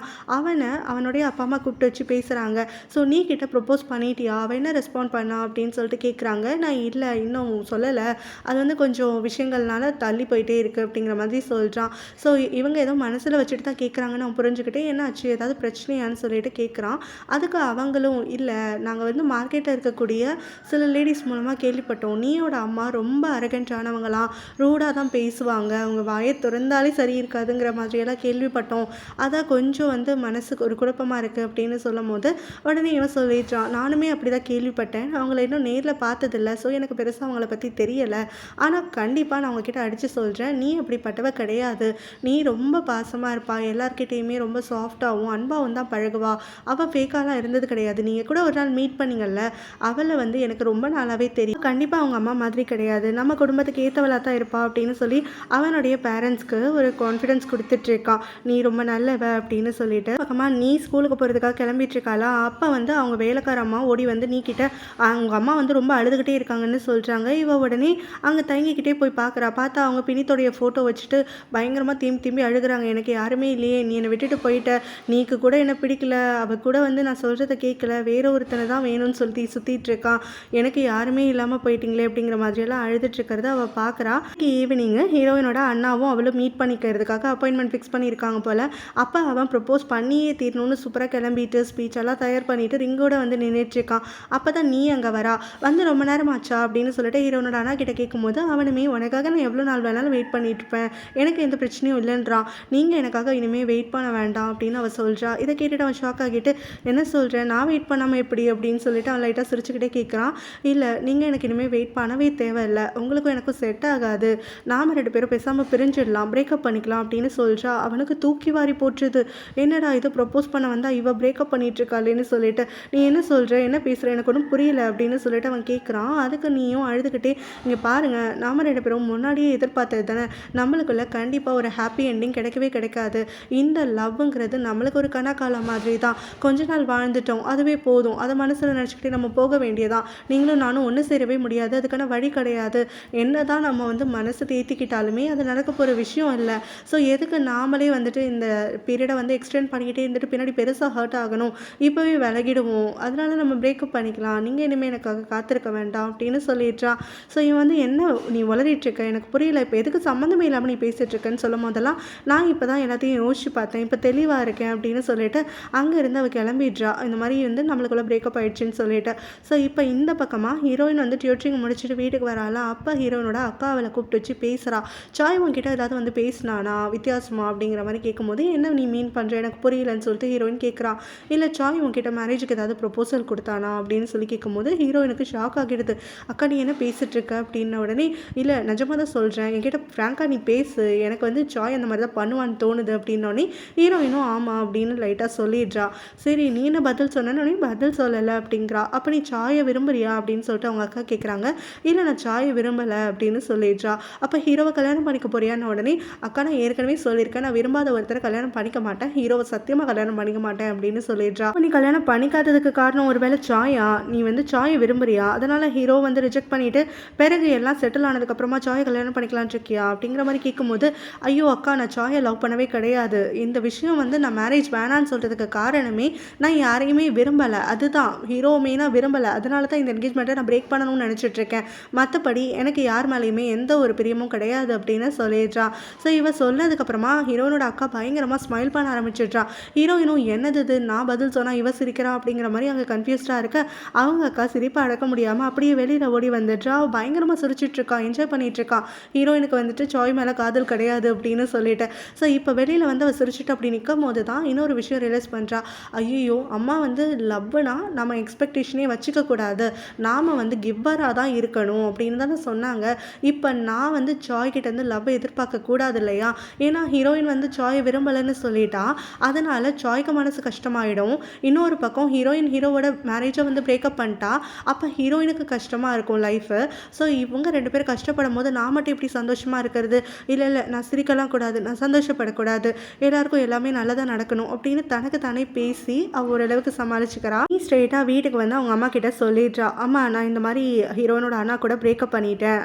அவனுடைய அப்பா அம்மா கூப்பிட்டு வச்சு பேசுகிறாங்க. ஸோ நீ கிட்ட ப்ரொப்போஸ் பண்ணிட்டியா, அவன் என்ன ரெஸ்பாண்ட் பண்ணா அப்படின்னு சொல்லிட்டு கேட்குறாங்க. நான் இல்லை இன்னும் சொல்லலை, அது வந்து கொஞ்சம் விஷயங்கள்னால தள்ளி போயிட்டே இருக்குது அப்படிங்கிற மாதிரி சொல்கிறான். ஸோ இவங்க ஏதோ மனசில் வச்சுட்டு தான் கேட்குறாங்கன்னு அவன் புரிஞ்சுக்கிட்டே என்னாச்சு ஏதாவது பிரச்சனையான்னு சொல்லிட்டு கேட்குறான். அதுக்கு அவங்களும் இல்லை நாங்கள் வந்து மார்க்கெட்டில் இருக்கக்கூடிய சில லேடிஸ் மூலமாக கேள்விப்பட்டோம், நீயோட அம்மா ரொம்ப அரகண்டானவங்களாம், ரூடாக தான் பேசுவாங்க, அவங்க வாயை திறந்தாலே சரி இருக்காதுங்கிற மாதிரியெல்லாம் கேள்விப்பட்டோம், அதான் கொஞ்சம் வந்து மனசுக்கு ஒரு குழப்பமாக இருக்குது அப்படின்னு சொல்லும் போது உடனே இவன் சொல்லிடுறான், நானுமே அப்படி தான் கேள்விப்பட்டேன், அவங்கள இன்னும் நேரில் பார்த்ததில்ல, ஸோ எனக்கு பெருசாக அவங்கள பற்றி தெரியலை, ஆனால் கண்டிப்பாக நான் அவங்கக்கிட்ட அடித்து சொல்கிறேன், நீ அப்படிப்பட்டவ கிடையாது, நீ ரொம்ப பாசமாக இருப்பா, எல்லார்கிட்டேயுமே ரொம்ப சாஃப்டாகவும் அன்பாகவும் தான் பழகுவா, அவள் ஃபேக்காலாம் இருந்தது கிடையாது, நீங்கள் கூட ஒரு நாள் மீட் பண்ணிங்கல்ல, அவளை வந்து எனக்கு ரொம்ப நாளாகவே தெரியும், கண்டிப்பாக அவங்க அம்மா மாதிரி கிடையாது, நம்ம குடும்பத்துக்கு ஏற்றவளாக தான் இருப்பா அப்படின்னு சொல்லி அவனுடைய பேரண்ட்ஸ்க்கு ஒரு கான்ஃபிடென்ஸ் கொடுத்துட்ருக்கான். நீ ரொம்ப நல்லவ அப்படின்னு சொல்லிட்டு பக்கமா நீ ஸ்கூலுக்கு போகிறதுக்காக கிளம்பிட்டு இருக்காளா, அப்போ வந்து அவங்க வேலைக்கார அம்மா ஓடி வந்து நீ கிட்ட அவங்க அம்மா வந்து ரொம்ப அழுதுகிட்டே இருக்காங்கன்னு சொல்கிறாங்க. இவ உடனே அங்கே தயங்கிக்கிட்டே போய் பார்க்குறா. பார்த்தா அவங்க பினித்தோடைய ஃபோட்டோ வச்சுட்டு பயங்கரமாக திரும்பி திரும்பி அழுகுறாங்க. எனக்கு யாருமே இல்லையே, நீ என்னை விட்டுட்டு போயிட்ட, நீக்கு கூட என்ன பிடிக்கல, அவள் கூட வந்து நான் சொல்கிறத கேட்கல, வேற ஒருத்தனை தான் வேணும்னு சொல்லி சுற்றிட்டு இருக்கான், எனக்கு யாருமே இல்லாமல் போயிட்டீங்களே அப்படிங்கிற மாதிரியெல்லாம் அழுதுட்டு இருக்கிறத அவள் பார்க்குறா. ஈவினிங்கு ஹீரோயினோட அண்ணாவும் அவளும் மீட் பண்ணிக்கிறதுக்காக அப்பாயின்மெண்ட் ஃபிக்ஸ் பண்ணியிருக்காங்க போல். அப்போ அவன் ப்ரப்போஸ் பண்ணியே தீரணும்னு சூப்பராக கிளம்பிட்டு ஸ்பீச் எல்லாம் தயார் பண்ணிட்டு ரிங்கோட வந்து நின்றுட்டுருக்கான். அப்போ தான் நீ அங்கே வரா, வந்து ரொம்ப நேரம் ஆச்சா அப்படின்னு சொல்லிட்டு ஹீரோனோட அண்ணா கிட்ட கேட்கும்போது அவனுமே உனக்காக நான் எவ்வளோ நாள் வேணாலும் வெயிட் பண்ணிட்டு இருப்பேன், எனக்கு எந்த பிரச்சனையும் இல்லைன்றான், நீங்கள் எனக்காக இனிமேல் வெயிட் பண்ண வேண்டாம் அப்படின்னு அவள் சொல்கிறா. இதை கேட்டுட்டு அவன் ஷாக் ஆகிட்டு என்ன சொல்கிறேன், நான் வெயிட் பண்ணாமல் எப்படி அப்படின்னு சொல்லிட்டு அவன் லைட்டாக சிரிச்சுக்கிட்டே கேட்குறான். இல்லை, நீங்கள் எனக்கு இனிமேல் வெயிட் பண்ணவே தேவையில்லை, உங்களுக்கும் எனக்கும் செட் ஆகாது, நாம் 2 பேரும் பேசாமல் பிரிஞ்சிடலாம், பிரேக்கப் பண்ணிக்கலாம் அப்படின்னு சொல்கிறா. அவனுக்கு தூக்கி வாரி போட்டுருது. என்னடா இது, ப்ரப்போஸ் பண்ண வந்தால் இவ பிரேக்கப் பண்ணிட்டு இருக்காளேன்னு சொல்லிட்டு, நீ என்ன சொல்கிற, என்ன பேசுகிற, எனக்கு ஒன்றும் புரியல அப்படின்னு சொல்லிட்டு அவன் கேட்குறான். அதுக்கு நீயும் அழுதுகிட்டே, இங்கே பாருங்கள், நாம் 2 பேரும் முன்னாடியே எதிர்பார்த்தது தானே, நம்மளுக்குள்ள கண்டிப்பாக ஒரு ஹாப்பி எண்டிங் கிடைக்கவே கிடைக்காது, இந்த லவ்ங்கிறது நம்மளுக்கு ஒரு கணக்காலம் மாதிரி தான், கொஞ்ச நாள் வாழ்ந்துட்டோம், அதுவே போதும், அதை மனசில் நினச்சிக்கிட்டே நம்ம போக வேண்டியதான், நீங்களும் நானும் ஒன்று சேரவே முடியாது, அதுக்கான வழி கிடையாது, என்ன தான் நம்ம வந்து மனசு தேத்திக்கிட்டாலுமே அது நடக்க போகிற விஷயம் இல்லை, ஸோ எதுக்கு நாமளே வந்துட்டு இந்த பீரியடை வந்து எக்ஸ்டெண்ட் பண்ணிக்கிட்டே இருந்துட்டு பின்னாடி பெருசாக ஹர்ட் ஆகணும், இப்போவே விலகிடுவோம், அதனால நம்ம பிரேக்கப் பண்ணிக்கலாம், நீங்கள் இனிமேல் எனக்காக காத்திருக்க வேண்டாம் அப்படின்னு சொல்லிடுறான். ஸோ இவன் வந்து என்ன நீ உளறிட்டுருக்க, எனக்கு புரியல, இப்போ எதுக்கு சம்மந்தமே இல்லாமல் நீ பேசிகிட்டு இருக்கேன்னு சொல்லும் போதெல்லாம் நான் இப்போ தான் எல்லாத்தையும் யோசிச்சு பார்த்தேன், இப்போ தெளிவாக இருக்கேன் அப்படின்னு சொல்லிட்டு அங்கேருந்து அவள் கிளம்பிடுறா. இந்த மாதிரி வந்து நம்மளுக்குள்ள பிரேக்கப் ஆயிடுச்சுன்னு சொல்லிட்டு. ஸோ இப்போ இந்த பக்கமாக ஹீரோயின் வந்து டியூட்டரிங் முடிச்சுட்டு வீட்டுக்கு வராளா, அப்போ ஹீரோயினோட அக்கா அவளை கூப்பிட்டு வச்சு பேசுகிறா. சாய் உன்கிட்ட ஏதாவது வந்து பேசினானா வித்தியாசமா அப்படிங்கிற மாதிரி கேட்கும்போது, என்ன நீ மீன் பண்ணுற, எனக்கு புரியலன்னு சொல்லிட்டு ஹீரோயின் கேட்குறான். இல்லை சாய் உன்கிட்ட மேரேஜுக்கு ஏதாவது ப்ரொபோசல் கொடுத்தானா அப்படின்னு சொல்லி கேட்கும்போது ஹீரோயினுக்கு ஷாக் ஆகிடுது. அக்கா நீ என்ன பேசிட்டு இருக்க அப்படின்ன உடனே, இல்லை நிஜமாக தான் சொல்கிறேன், என்கிட்ட ஃப்ராங்காக நீ பேசு, எனக்கு வந்து சாய் அந்த மாதிரி தான் பண்ணுவான்னு தோணுது அப்படின்னோடனே ஹீரோயினும் ஆமாம் அப்படின்னு லைட்டாக சொல்லிடுறா. சரி நீ என்ன பதில் சொன்னோடனே பதில் சொல்லலை அப்படிங்கிறா. அப்போ நீ சாயை விரும்புறியா அப்படின்னு சொல்லிட்டு அவங்க அக்கா கேட்குறாங்க. இல்லை நான் சாயை விரும்பலை அப்படின்னு சொல்லிடுறா. அப்போ ஹீரோவை கல்யாணம் பண்ணிக்க போறியான்னு உடனே, அக்கா நான் ஏற்கனவே சொல்லியிருக்கேன், நான் விரும்பாத ஒருத்தரை கல்யாணம் பண்ணிக்க மாட்டேன், ஹீரோவை சத்தியமாக கல்யாணம் பண்ணிக்க மாட்டேன் அப்படின்னு சொல்லிடுறா. நீ கல்யாணம் பண்ணிக்காததுக்கு காரணம் ஒருவேளை சாயா, நீ வந்து சாயை விரும்புறியா, அதனால ஹீரோ வந்து ரிஜெக்ட் பண்ணிட்டு பிறகு எல்லாம் செட்டில் ஆனதுக்கப்புறமா சாயை கல்யாணம் பண்ணிக்கலான் இருக்கியா அப்படிங்கிற மாதிரி கேட்கும்போது, ஐயோ அக்கா நான் சாயை லவ் பண்ணவே கிடையாது, இந்த விஷயம் வந்து நான் மேரேஜ் வேணான்னு சொல்கிறதுக்கு காரணமே நான் யாரையுமே விரும்பலை, அதுதான் ஹீரோ மெயினாக விரும்பலை, அதனால தான் இந்த என்கேஜ்மெண்ட்டை நான் பிரேக் பண்ணணும்னு நினச்சிட்ருக்கேன், மற்றபடி எனக்கு யார் மேலேயுமே எந்த ஒரு பிரியமும் கிடையாது அப்படின்னு சொல்லிடுறா. ஸோ இவ சொன்னதுக்கப்புறமா ஹீரோனோட அக்கா பயங்கரமாக ஸ்மைல் பண்ண ஆரம்பிச்சிடுறா. ஹீரோயினும் என்னது இது, நான் பதில் சொன்னால் இவ சிரிக்கிறா அப்படிங்கிற மாதிரி அங்கே கன்ஃபியூஸ்டாக இருக்க, அவங்க அக்கா சிரிப்பை அடக்க முடியாமல் அப்படியே வெளியில் ஓடி வந்துடுறா. பயங்கரமாக சிரிச்சிட்ருக்கா, என்ஜாய் பண்ணிகிட்ருக்கா. ஹீரோயினுக்கு வந்துட்டு சாய் மேலே காதல் கிடையாது அப்படின்னு சொல்லிட்டு. ஸோ இப்போ வெளியில் வந்து அவள் சிரிச்சிட்டு அப்படி நிற்கும் போது தான் இன்னொரு விஷயம் ரியலைஸ் பண்ணுறா. ஐயோ அம்மா வந்து லவ்னா நம்ம எக்ஸ்பெக்டேஷனே வச்சுக்கக்கூடாது, நாம் வந்து கிவ்வராக தான் இருக்கணும் அப்படின்னு தானே சொன்னாங்க, இப்போ நான் வந்து சாய் கிட்டேருந்து லவ்வை எதிர்பார்க்க கூடாது இல்லையா, ஏன்னா ஹீரோயின் வந்து சாயை விரும்பலைன்னு சொல்லிட்டா, அதனால் சாய்க்கு மனசு கஷ்டமாயிடும். இன்னொரு பக்கம் ஹீரோவோட மேரேஜை வந்து பிரேக்கப் பண்ணிட்டா, அப்போ ஹீரோயினுக்கு கஷ்டமாக இருக்கும் லைஃபு. ஸோ இவங்க 2 பேரும் கஷ்டப்படும் போது நான் மட்டும் எப்படி சந்தோஷமாக இருக்கிறது, இல்லை நான் சிரிக்கலாம் கூடாது, நான் சந்தோஷப்படக்கூடாது, எல்லாருக்கும் எல்லாமே நல்லதாக நடக்கணும் அப்படின்னு தனக்கு தானே பேசி அவள் ஓரளவுக்கு சமாளிச்சுக்கிறா. ஸ்ட்ரெயிட்டாக வீட்டுக்கு வந்து அவங்க அம்மா கிட்ட சொல்லிடுறா, அம்மா நான் இந்த மாதிரி ஹீரோயினோட அண்ணா கூட பிரேக்கப் பண்ணிட்டேன்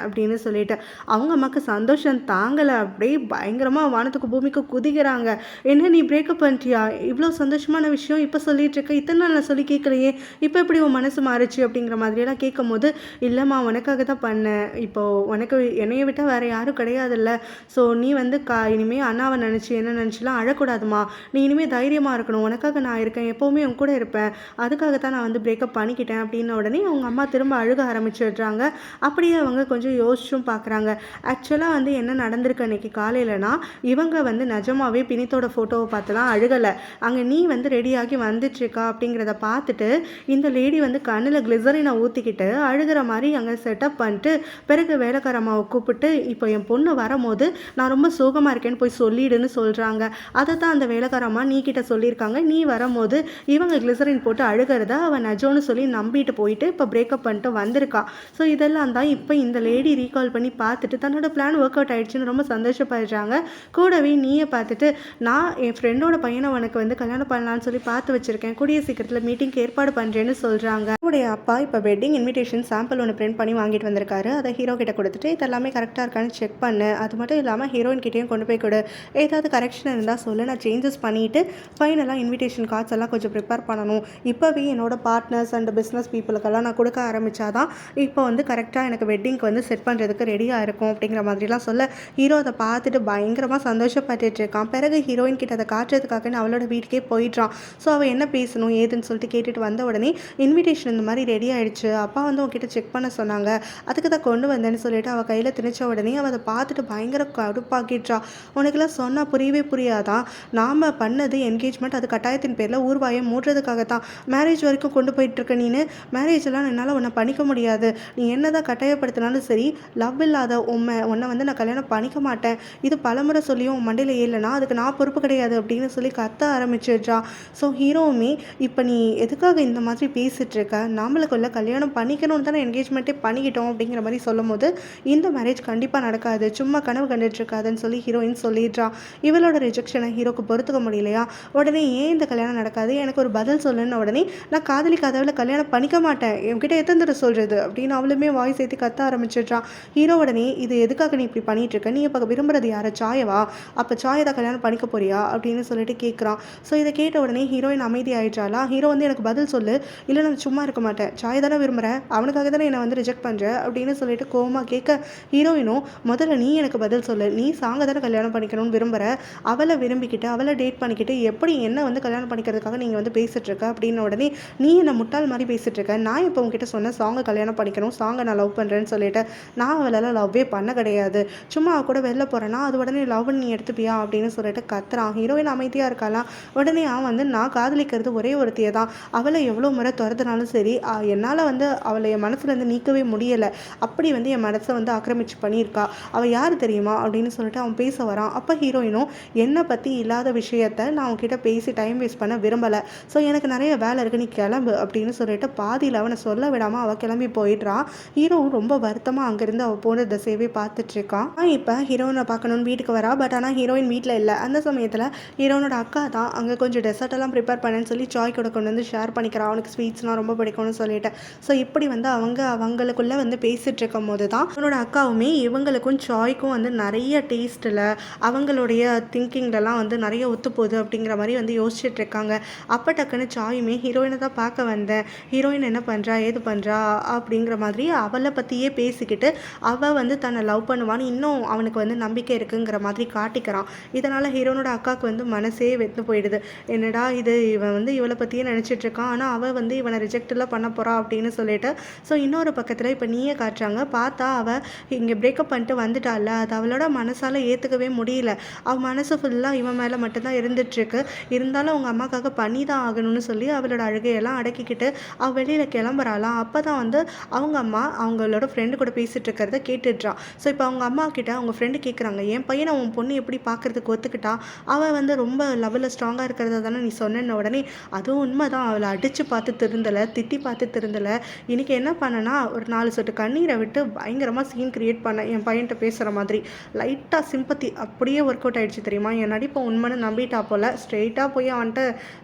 அப்படின்னு சொல்லிட்டு. அவங்க அம்மாவுக்கு சந்தோஷம் தாங்கலை, அப்படியே பயங்கரமாக வானத்துக்கு பூமிக்கு குதிக்கிறாங்க. என்ன நீ பிரேக்கப் பண்ணிட்டியா, இவ்வளோ சந்தோஷமான விஷயம் இப்போ சொல்லிட்டு இருக்க, இத்தனை நாள் நான் சொல்லி கேட்கலையே, இப்போ எப்படி உன் மனசு மாறுச்சு அப்படிங்கிற மாதிரியெல்லாம் கேட்கும் போது, இல்லைம்மா உனக்காக தான் பண்ணேன், இப்போது உனக்கு என்னையை விட்டால் வேறு யாரும் கிடையாதுல்ல, ஸோ நீ வந்து இனிமேல் அண்ணாவை நினச்சி என்ன நினச்சிலாம் அழக்கூடாதுமா, நீ இனிமேல் தைரியமாக இருக்கணும், உனக்காக நான் இருக்கேன், எப்போவுமே உன் கூட இருப்பேன், அதுக்காக தான் நான் வந்து பிரேக்கப் பண்ணிக்கிட்டேன் அப்படின்ன உடனே அவங்க அம்மா திரும்ப அழுக ஆரம்பிச்சிடுறாங்க. அப்படியே அவங்க கொஞ்சம் யோசிச்சும் பார்க்குறாங்க. ஆக்சுவலாக வந்து என்ன நடந்திருக்கு அன்றைக்கி காலையிலனா, இவங்க வந்து நிஜமாவே பினித்தோட ஃபோட்டோவை பார்த்துலாம் அழுகலை, அங்கே நீ வந்து ரெடியாகி வந்துட்டுருக்கா அப்படிங்கிறத பார்த்துட்டு இந்த லேடி வந்து கண்ணில் கிளிசரினை ஊற்றிக்கிட்டு அழுகிற மாதிரி அங்கே செட்டப் பண்ணிட்டு பிறகு வேலைக்கார அம்மாவை கூப்பிட்டு, இப்போ என் பொண்ணு வரும்போது நான் ரொம்ப சோகமாக இருக்கேன்னு போய் சொல்லிடுன்னு சொல்கிறாங்க. அதை தான் அந்த வேலைக்கார அம்மா நீ கிட்ட சொல்லியிருக்காங்க, நீ வரும்போது இவங்க கிளிசரின் போட்டு அழுகிறத அவன் நஜோன்னு சொல்லி நம்பிட்டு போயிட்டு இப்போ பிரேக்கப் பண்ணிட்டு வந்திருக்கா. ஸோ இதெல்லாம் தான் இப்போ இந்த லேடி ரீகால் பண்ணி பார்த்துட்டு தன்னோட பிளான் ஒர்க் அவுட் ஆயிடுச்சுன்னு ரொம்ப சந்தோஷப்படுறாங்க. கூடவே நீயே பார்த்துட்டு நான் என் ஃப்ரெண்டோட பையனை உனக்கு வந்து கல்யாணம் பண்ணலான்னு சொல்லி பார்த்து வச்சிருக்கேன், கூடிய சீக்கிரத்தில் மீட்டிங்க்கு ஏற்பாடு பண்ணுறேன்னு சொல்கிறாங்க. அவருடைய அப்பா இப்போ வெட்டிங் இன்விடேஷன் சாம்பிள் ஒன்று பிரிண்ட் பண்ணி வாங்கிட்டு வந்திருக்காரு. அதை ஹீரோ கிட்ட கொடுத்துட்டு இதெல்லாமே கரெக்டாக இருக்கான்னு செக் பண்ணு, அது மட்டும் இல்லாமல் ஹீரோயின் கிட்டேயும் கொண்டு போய் கொடு, ஏதாவது கரெக்ஷன் இருந்தால் சொல்லு, நான் சேஞ்சஸ் பண்ணிவிட்டு ஃபைனலாக இன்விடேஷன் கார்ட்ஸ் எல்லாம் கொஞ்சம் ப்ரிப்பேர் பண்ணணும். இப்போவே என்னோட பார்ட்னர்ஸ் அண்ட் பிஸ்னஸ் பீப்புளுக்கெல்லாம் நான் கொடுக்க ஆரம்பித்தாதான் இப்போ வந்து கரெக்டாக எனக்கு வெட்டிங்க்கு வந்து செட் பண்ணுறதுக்கு ரெடியாக இருக்கும் அப்படிங்கிற மாதிரிலாம் சொல்ல ஹீரோ அதை பார்த்துட்டு பயங்கரமாக சந்தோஷப்பட்டுட்டு இருக்கான். பிறகு ஹீரோயின் கிட்ட அதை காட்டுறதுக்காக அவளோட வீட்டுக்கே போயிடுறான். ஸோ அவள் என்ன பேசணும் ஏதுன்னு சொல்லிட்டு கேட்டுட்டு வந்த உடனே இன்விடேஷன் இந்த மாதிரி ரெடி ஆகிடுச்சு, அப்பா வந்து உங்ககிட்ட செக் பண்ண சொன்னாங்க, அதுக்கு தான் கொண்டு வந்தேன்னு சொல்லிட்டு அவள் கையில் திணிச்ச உடனே அவள் அதை பார்த்துட்டு பயங்கர கடுப்பாக்கிடுறா. உனக்குலாம் சொன்னால் புரியவே புரியாதான், நாம் பண்ணது என்கேஜ்மெண்ட், அது கட்டாயத்தின் பேரில் ஊர்வாயை மூடுறதுக்காக தான் மேரேஜ் வரைக்கும் கொண்டு போயிட்டுருக்க. நீனு மேரேஜெல்லாம் என்னால் உன்னை பண்ணிக்க முடியாது, நீ என்ன தான் கட்டாயப்படுத்தினாலும் சரி, லவ் இல்லாத உன்னை வந்து நான் கல்யாணம் பண்ணிக்க மாட்டேன், இது பலமுறை சொல்லியும் உன் மண்டையில் ஏறலைன்னா அதுக்கு நான் பொறுப்பு கிடையாது அப்படின்னு சொல்லி கத்த ஆரம்பிச்சிடுறா. ஸோ ஹீரோவுமே இப்போ நீ எதுக்காக இந்த மாதிரி பேசிகிட்டு இருக்க, நம்மளுக்குள்ள கல்யாணம் பண்ணிக்கணும்னு தானே என்கேஜ்மெண்ட்டே பண்ணிக்கிட்டோம் அப்படிங்கிற மாதிரி சொல்லும் போது இந்த மேரேஜ் கண்டிப்பாக நடக்காது, சும்மா கனவு கண்டுட்டு இருக்காதுன்னு சொல்லி ஹீரோயின் சொல்லிடுறா. இவளோட ரிஜெக்ஷனை ஹீரோக்கு பொறுத்துக்க முடியலையா. உடனே ஏன் இந்த கல்யாணம் நடக்காது, எனக்கு ஒரு பதில் சொல்லுன்னு உடனே நான் காதலிக்காதவளை கல்யாணம் பண்ணிக்க மாட்டேன், என்கிட்ட எத்தனை தடவை சொல்கிறது அப்படின்னு அவளுமே வாய்ஸ் ஏற்றி கத்த ஆரம்பிச்சிடுறான். ஹீரோ உடனே இது எதுக்காக நீ இப்படி பண்ணிட்டு இருக்க, நீ இப்போ விரும்புறது யாரை, சாயவா, அப்போ சாயை தான் கல்யாணம் பண்ணிக்க போறியா அப்படின்னு சொல்லிட்டு கேட்குறான். ஸோ இதை கேட்ட உடனே ஹீரோயின் அமைதி ஆயிடுறாளா. ஹீரோ வந்து எனக்கு பதில் சொல்லு, இல்லை நான் சும்மா இருக்க மாட்டேன், சாய் தானே விரும்புகிறேன், அவனுக்காக தானே என்னை வந்து ரிஜெக்ட் பண்ணுற அப்படின்னு சொல்லிட்டு கோவமாக கேட்க ஹீரோயினும் முதல்ல நீ எனக்கு பதில் சொல்லு, நீ சாங்கை தானே கல்யாணம் பண்ணிக்கணும்னு விரும்புகிற, அவளை விரும்பிக்கிட்டு அவளை டேட் பண்ணிக்கிட்டு எப்படி என்ன வந்து கல்யாணம் பண்ணிக்கிறதுக்காக நீங்கள் வந்து பேசிகிட்டு இருக்க அப்படின்னு உடனே நீ என்னை முட்டாள் மாதிரி பேசிகிட்டு இருக்க, நான் இப்போ உங்ககிட்ட சொன்ன சாங்கை கல்யாணம் பண்ணிக்கணும், சாங்கை நான் லவ் பண்ணுறேன்னு சொல்லிட்டு நான் அவளால் லவ்வே பண்ண கிடையாது, சும்மா அவ கூட வெளில போகிறேன்னா அது உடனே லவ் நீ எடுத்துப்பியா அப்படின்னு சொல்லிட்டு கத்துறான். ஹீரோயின் அமைதியாக இருக்கலாம். உடனே அவன் வந்து நான் காதலிக்கிறது ஒரே ஒருத்தியை தான், அவளை எவ்வளோ முறை துரத்துனாலும் சரி என்னால் வந்து அவளை என் மனசுலேருந்து நீக்கவே முடியலை, அப்படி வந்து என் மனசை வந்து ஆக்கிரமிச்சு பண்ணியிருக்கா, அவள் யார் தெரியுமா அப்படின்னு சொல்லிட்டு அவன் பேச வரான். அப்போ ஹீரோயினும் என்னை பற்றி இல்லாத விஷயத்த நான் அவன்கிட்ட பேசி டைம் வேஸ்ட் பண்ண விரும்பலை, ஸோ எனக்கு நிறைய வேலை இருக்குது நீ கிளம்பு அப்படின்னு சொல்லிட்டு பாதியில் அவனை சொல்ல விடாமல் அவள் கிளம்பி போயிடுறான். ஹீரோவும் ரொம்ப வருத்தமாக அங்கேருந்து அவள் போன திசையவே பார்த்துட்ருக்கான். இப்போ ஹீரோயினை பார்க்கணுன்னு வீட்டுக்கு வரா. பட் ஆனால் ஹீரோயின் வீட்டில் இல்லை. அந்த சமயத்தில் ஹீரோனோட அக்கா தான் அங்கே கொஞ்சம் டெசர்ட்டெல்லாம் ப்ரிப்பேர் பண்ணேன்னு சொல்லி சாய் கூட கொண்டு வந்து ஷேர் பண்ணிக்கிறான், அவனுக்கு ஸ்வீட்ஸ்லாம் ரொம்ப பிடிக்கும்னு சொல்லிட்டு. ஸோ இப்படி வந்து அவங்களுக்குள்ளே வந்து பேசிகிட்டு இருக்கும் போது தான் அவனோட அக்காவுமே இவங்களுக்கும் சாய்க்கும் வந்து நிறைய டேஸ்ட்டில் அவங்களுடைய திங்கிங்லலாம் வந்து நிறைய ஒத்து போகுது அப்படிங்கிற மாதிரி வந்து யோசிச்சுட்டு இருக்காங்க. அப்போ டக்குன்னு சாயுமே ஹீரோயினை தான் பார்க்க வந்தேன், ஹீரோயின் என்ன பண்ணுறா ஏது பண்ணுறா அப்படிங்கிற மாதிரி அவளை பற்றியே பேசிக்கிட்டு அவள் வந்து தன்னை லவ் பண்ணுவான்னு இன்னும் அவனுக்கு வந்து நம்பிக்கை இருக்குங்கிற மாதிரி காட்டிக்கிறான். இதனால் ஹீரோனோட அக்காவுக்கு வந்து மனசே வெத்து போயிடுது, என்னடா இது இவன் வந்து இவளை பற்றியே நினச்சிட்ருக்கான், ஆனால் அவள் வந்து இவனை ரிஜெக்டெல்லாம் பண்ண போகிறா அப்படின்னு சொல்லிட்டு. ஸோ இன்னொரு பக்கத்தில் இப்போ நீயே காட்டுறாங்க, பார்த்தா அவள் இங்கே பிரேக்கப் பண்ணிட்டு வந்துட்டால, அது அவளோட மனசால் ஏற்றுக்கவே முடியல, அவள் மனசு ஃபுல்லாக இவன் மேலே மட்டும்தான் இருந்துகிட்ருக்கு, இருந்தாலும் அவங்க அம்மாக்காக பண்ணி தான் ஆகணும்னு சொல்லி அவளோட அழுகையெல்லாம் அடக்கிக்கிட்டு அவள் வெளியில் கிளம்புறாளாம். அப்போ தான் வந்து அவங்க அம்மா அவங்களோட ஃப்ரெண்டு கூட பேசிகிட்டு இருக்கிறத கேட்டுட்றான். ஸோ இப்போ அவங்க அம்மா கிட்ட அவங்க ஃப்ரெண்டு கேட்குறாங்க, என் பையனை உன் பொண்ணு எப்படி பார்க்குறதுக்கு ஒத்துக்கிட்டா, அவள் வந்து ரொம்ப லெவலில் ஸ்ட்ராங்காக இருக்கிறத தானே நீ சொன்ன உடனே அதுவும் உண்மை தான், அவளை அடித்து பார்த்து திருந்தலை, திட்டி பார்த்து திருந்தலை, இன்றைக்கி என்ன பண்ணனா ஒரு 4 சொட்டு கண்ணீரை விட்டு பயங்கரமாக சீன் க்ரியேட் பண்ணேன் என் பையன்கிட்ட பேசுகிற மாதிரி, லைட்டாக சிம்பத்தி அப்படியே ஒர்க் அவுட் ஆகிடுச்சு தெரியுமா, என் நடிப்பை உண்மைன்னு நம்பிட்டா போல், ஸ்ட்ரெயிட்டாக போய் அவன்கிட்ட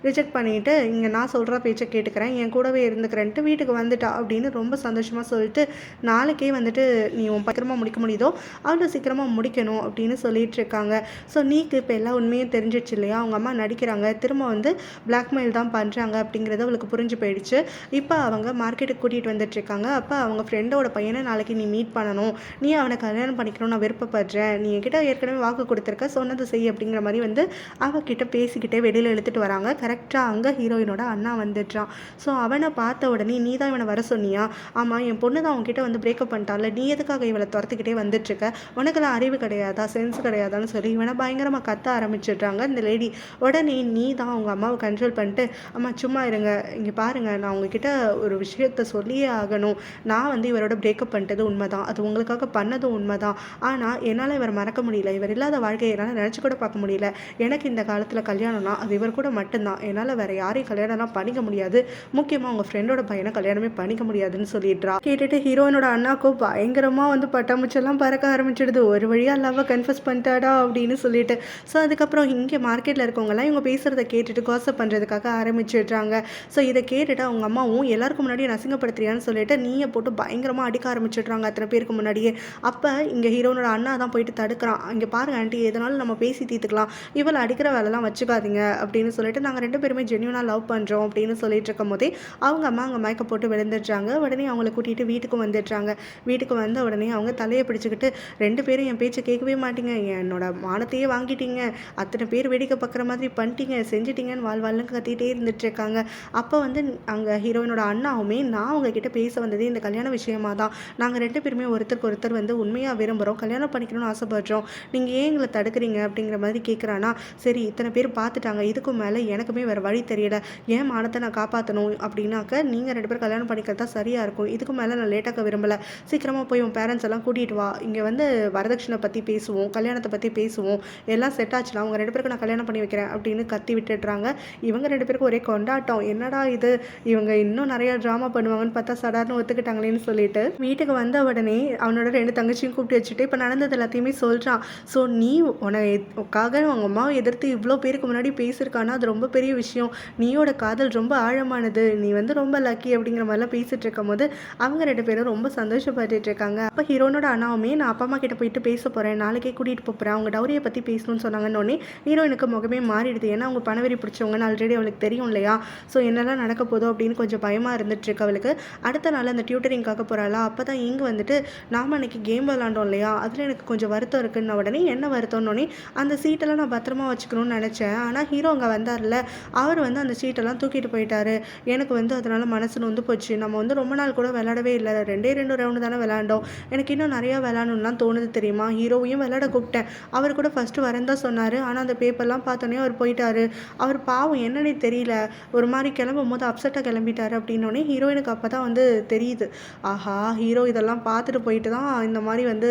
ரிஜெக்ட் பண்ணிவிட்டு இங்கே நான் சொல்கிற பேச்சை கேட்டுக்கிறேன், என் கூடவே இருந்துக்கிறேன்ட்டு வீட்டுக்கு வந்துட்டா அப்படின்னு ரொம்ப சந்தோஷமாக சொல்லிட்டு நாளைக்கே வந்துட்டு நீ உன் பத்திரமா முடிக்க முடியுதோ அவ்வளோ சீக்கிரமாக முடிக்கணும் அப்படின்னு சொல்லிட்டு இருக்காங்க. ஸோ நீக்கு இப்போ எல்லா உண்மையும் தெரிஞ்சிடுச்சு இல்லையா, அவங்க அம்மா நடிக்கிறாங்க, திரும்ப வந்து பிளாக்மெயில் தான் பண்ணுறாங்க அப்படிங்கிறது அவளுக்கு புரிஞ்சு போயிடுச்சு. இப்போ அவங்க மார்க்கெட்டுக்கு கூட்டிகிட்டு வந்துட்டுருக்காங்க. அப்போ அவங்க ஃப்ரெண்டோட பையனை நாளைக்கு நீ மீட் பண்ணணும், நீ அவனை கல்யாணம் பண்ணிக்கணும்னு நான் விருப்பப்படுறேன், நீ என்கிட்ட ஏற்கனவே வாக்கு கொடுத்துருக்க, சொன்னது செய் அப்படிங்கிற மாதிரி வந்து அவகிட்ட பேசிக்கிட்டே வெளியில் எடுத்துகிட்டு வராங்க. கரெக்டாக அங்கே ஹீரோயினோட அண்ணா வந்துடுறான். ஸோ அவனை பார்த்த உடனே நீ தான் இவனை வர சொன்னியா, ஆமாம் என் பொண்ணு தான் அவங்ககிட்ட வந்து பிரேக்கப் பண்ணிட்டால, நீ எதுக்காக இவளை துரத்துக்கிட்டே வந்துட்டுருக்க, உனக்கெல்லாம் அறிவு கிடையாதா, சென்ஸ் கிடையாதான்னு சொல்லி இவனை பயங்கரமாக கத்த ஆரம்பிச்சிடுறாங்க இந்த லேடி. உடனே நீ தான் அவங்க அம்மாவை கண்ட்ரோல் பண்ணிட்டு, அம்மா சும்மா இருங்க, இங்கே பாருங்கள் நான் உங்ககிட்ட ஒரு விஷயத்த சொல்லியே ஆகணும், நான் வந்து இவரோட பிரேக்கப் பண்ணிட்டது உண்மை தான், அது உங்களுக்காக பண்ணதும் உண்மை தான், ஆனால் என்னால் இவர் மறக்க முடியல, இவர் இல்லாத வாழ்க்கையை என்னால் நினச்சி கூட பார்க்க முடியல, எனக்கு இந்த காலத்தில் கல்யாணம்னா அது இவர் கூட மட்டும்தான், என்னால் வேறு யாரையும் கல்யாணம்லாம் பண்ணிக்க முடியாது, முக்கியமாக உங்கள் அவங்க ஃப்ரெண்டோட பையனை கல்யாணமே பண்ணிக்க முடியாதுன்னு சொல்லிடுறா. கேட்டுட்டு ஹீரோயினோட அண்ணாக்கும் பயங்கரமாக வந்து பட்டாம்பூச்செல்லாம் பறக்க ஆரம்பிச்சிடுது. ஒரு வழியாக லவ்வை கன்ஃபஸ் பண்ணிட்டாடா அப்படின்னு சொல்லிட்டு. ஸோ அதுக்கப்புறம் இங்கே மார்க்கெட்டில் இருக்கவங்கலாம் இவங்க பேசுகிறத கேட்டுட்டு காசப் பண்ணுறதுக்காக ஆரம்பிச்சிடுறாங்க. ஸோ இதை கேட்டுட்டு அவங்க அம்மாவும் எல்லாருக்கும் முன்னாடி நசிங்கப்படுத்துறியான்னு சொல்லிட்டு நீயை போட்டு பயங்கரமாக அடிக்க ஆரம்பிச்சிடுறாங்க அத்தனை பேருக்கு முன்னாடியே. அப்போ இங்கே ஹீரோனோட அண்ணா தான் போயிட்டு தடுக்கிறான். இங்கே பாருங்க ஆண்டி, எதனாலும் நம்ம பேசி தீர்த்துக்கலாம், இவளை அடிக்கிற வேலைலாம் வச்சுக்காதீங்க அப்படின்னு சொல்லிட்டு நாங்கள் 2 பேருமே ஜென்யூனாக லவ் பண்ணுறோம் அப்படின்னு சொல்லிட்டு இருக்கும் போதே அவங்க அம்மா அங்கே மயக்க போட்டு விழுந்துடுறாங்க. உடனே அவங்கள கூட்டிகிட்டு வீட்டுக்கும் வந்துடுறாங்க. வீட்டுக்கு வந்த உடனே அவங்க தலையை பிடிச்சிக்கிட்டு 2 பேரும் என் பேச்சை கேட்கவே மாட்டீங்க, என்னோட மானத்தையே வாங்கிட்டீங்க, அத்தனை பேர் வேடிக்கை பார்க்குற மாதிரி பண்ணிட்டீங்க, செஞ்சிட்டீங்கன்னு வாழ்வாள்னு கத்திகிட்டே இருந்துட்டு இருக்காங்க. அப்போ வந்து அங்கே ஹீரோயினோட அண்ணாவுமே நான் உங்ககிட்ட பேச வந்ததே இந்த கல்யாண விஷயமா தான், நாங்கள் 2 பேருமே ஒருத்தருக்கு ஒருத்தர் வந்து உண்மையாக விரும்புகிறோம், கல்யாணம் பண்ணிக்கணும்னு ஆசைப்படுறோம், நீங்கள் ஏன் எங்களை தடுக்கிறீங்க அப்படிங்கிற மாதிரி கேட்குறானா. சரி இத்தனை பேர் பார்த்துட்டாங்க, இதுக்கும் மேலே எனக்குமே வேறு வழி தெரியல, ஏன் மானத்தை நான் காப்பாற்றணும் அப்படின்னாக்க நீங்கள் 2 பேரும் கல்யாணம் பண்ணிக்கிறது தான் சரியாக இருக்கும், இதுக்கு மேலே நான் லேட்டாக்க விரும்பலை, சீக்கிரமாக போய் உன் பேரண்ட்ஸ் எல்லாம் கூட்டிகிட்டு வா, இங்கே வந்து வரதட்சணை பற்றி பேசுவோம், கல்யாணத்தை பற்றி பேசுவோம், எல்லாம் செட் ஆச்சுன்னா அவங்க 2 பேருக்கு நான் கல்யாணம் பண்ணி வைக்கிறேன் அப்படின்னு கத்தி விட்டுடுறாங்க. இவங்க 2 பேருக்கும் ஒரே கொண்டாட்டம், என்னடா இது இவங்க இன்னும் நிறையா ட்ராமா பண்ணுவாங்கன்னு பார்த்தா சடார்னு ஒத்துக்கிட்டாங்களேன்னு சொல்லிட்டு வீட்டுக்கு வந்த உடனே அவனோட 2 தங்கச்சியும் கூப்பிட்டு வச்சுட்டு இப்போ நடந்தது எல்லாத்தையுமே சொல்கிறான். ஸோ நீ உனக்காக அவங்க அம்மாவை எதிர்த்து இவ்வளோ பேருக்கு முன்னாடி பேசியிருக்கானா, அது ரொம்ப பெரிய விஷயம், நீயோட காதல் ரொம்ப ஆழமானது, நீ வந்து ரொம்ப லக்கி அப்படிங்கிற மாதிரிலாம் பேசிகிட்டு இருக்கும் போது அவங்க 2 பேரும் ரொம்ப சந்தோஷப்பட்டுட்டு இருக்காங்க. அப்போ ஹீரோனோட அண்ணாவுமே நான் அப்பா அம்மா கிட்ட போயிட்டு பேச போகிறேன், நாளைக்கே கூட்டிகிட்டு போகிறேன், அவங்க டவுரியை பற்றி பேசணும்னு சொன்னாங்கன்னொடனே ஹீரோயினுக்கு முகமே மாறிடுது. ஏன்னா அவங்க பணவெறி பிடிச்சவங்கன்னு ஆல்ரெடி அவளுக்கு தெரியும் இல்லையா. ஸோ என்னெல்லாம் நடக்க போதோ அப்படின்னு கொஞ்சம் பயமாக இருந்துட்டுருக்கு அவளுக்கு. அடுத்த நாள் அந்த டியூட்டரிங்காக போகிறாளா, அப்போ தான் இங்கே வந்துட்டு நாம் அன்றைக்கி கேம் விளாண்டோம் இல்லையா, அதில் எனக்கு கொஞ்சம் வருத்தம் இருக்குன்னு உடனே என்ன வருத்தம்னோடனே அந்த சீட்டெல்லாம் நான் பத்திரமா வச்சுக்கணும்னு நினச்சேன், ஆனால் ஹீரோ அங்கே வந்தார்ல, அவர் வந்து அந்த சீட்டெல்லாம் தூக்கிட்டு போயிட்டாரு, எனக்கு வந்து அதனால் மனசு நொந்து போச்சு, நம்ம வந்து ரொம்ப நாள் கூட விளையாடவே இல்லை, 2 ரவுண்டு தானே விளாண்டோம், எனக்கு இன்னும் நிறையா விளாடணும்லாம் தோணுது தெரியுமா, ஹீரோவையும் விளையாட கூப்பிட்டேன், அவர் கூட ஃபஸ்ட்டு வரேன் தான் சொன்னார், ஆனால் அந்த பேப்பர்லாம் பார்த்தோன்னே அவர் போயிட்டார், அவர் பாவம் என்னன்னே தெரியல, ஒரு மாதிரி கிளம்பும் போது அப்செட்டாக கிளம்பிட்டார் அப்படின்னோடனே ஹீரோயினுக்கு அப்போ தான் வந்து தெரியுது, ஆஹா ஹீரோ இதெல்லாம் பார்த்துட்டு போயிட்டு தான் இந்த மாதிரி வந்து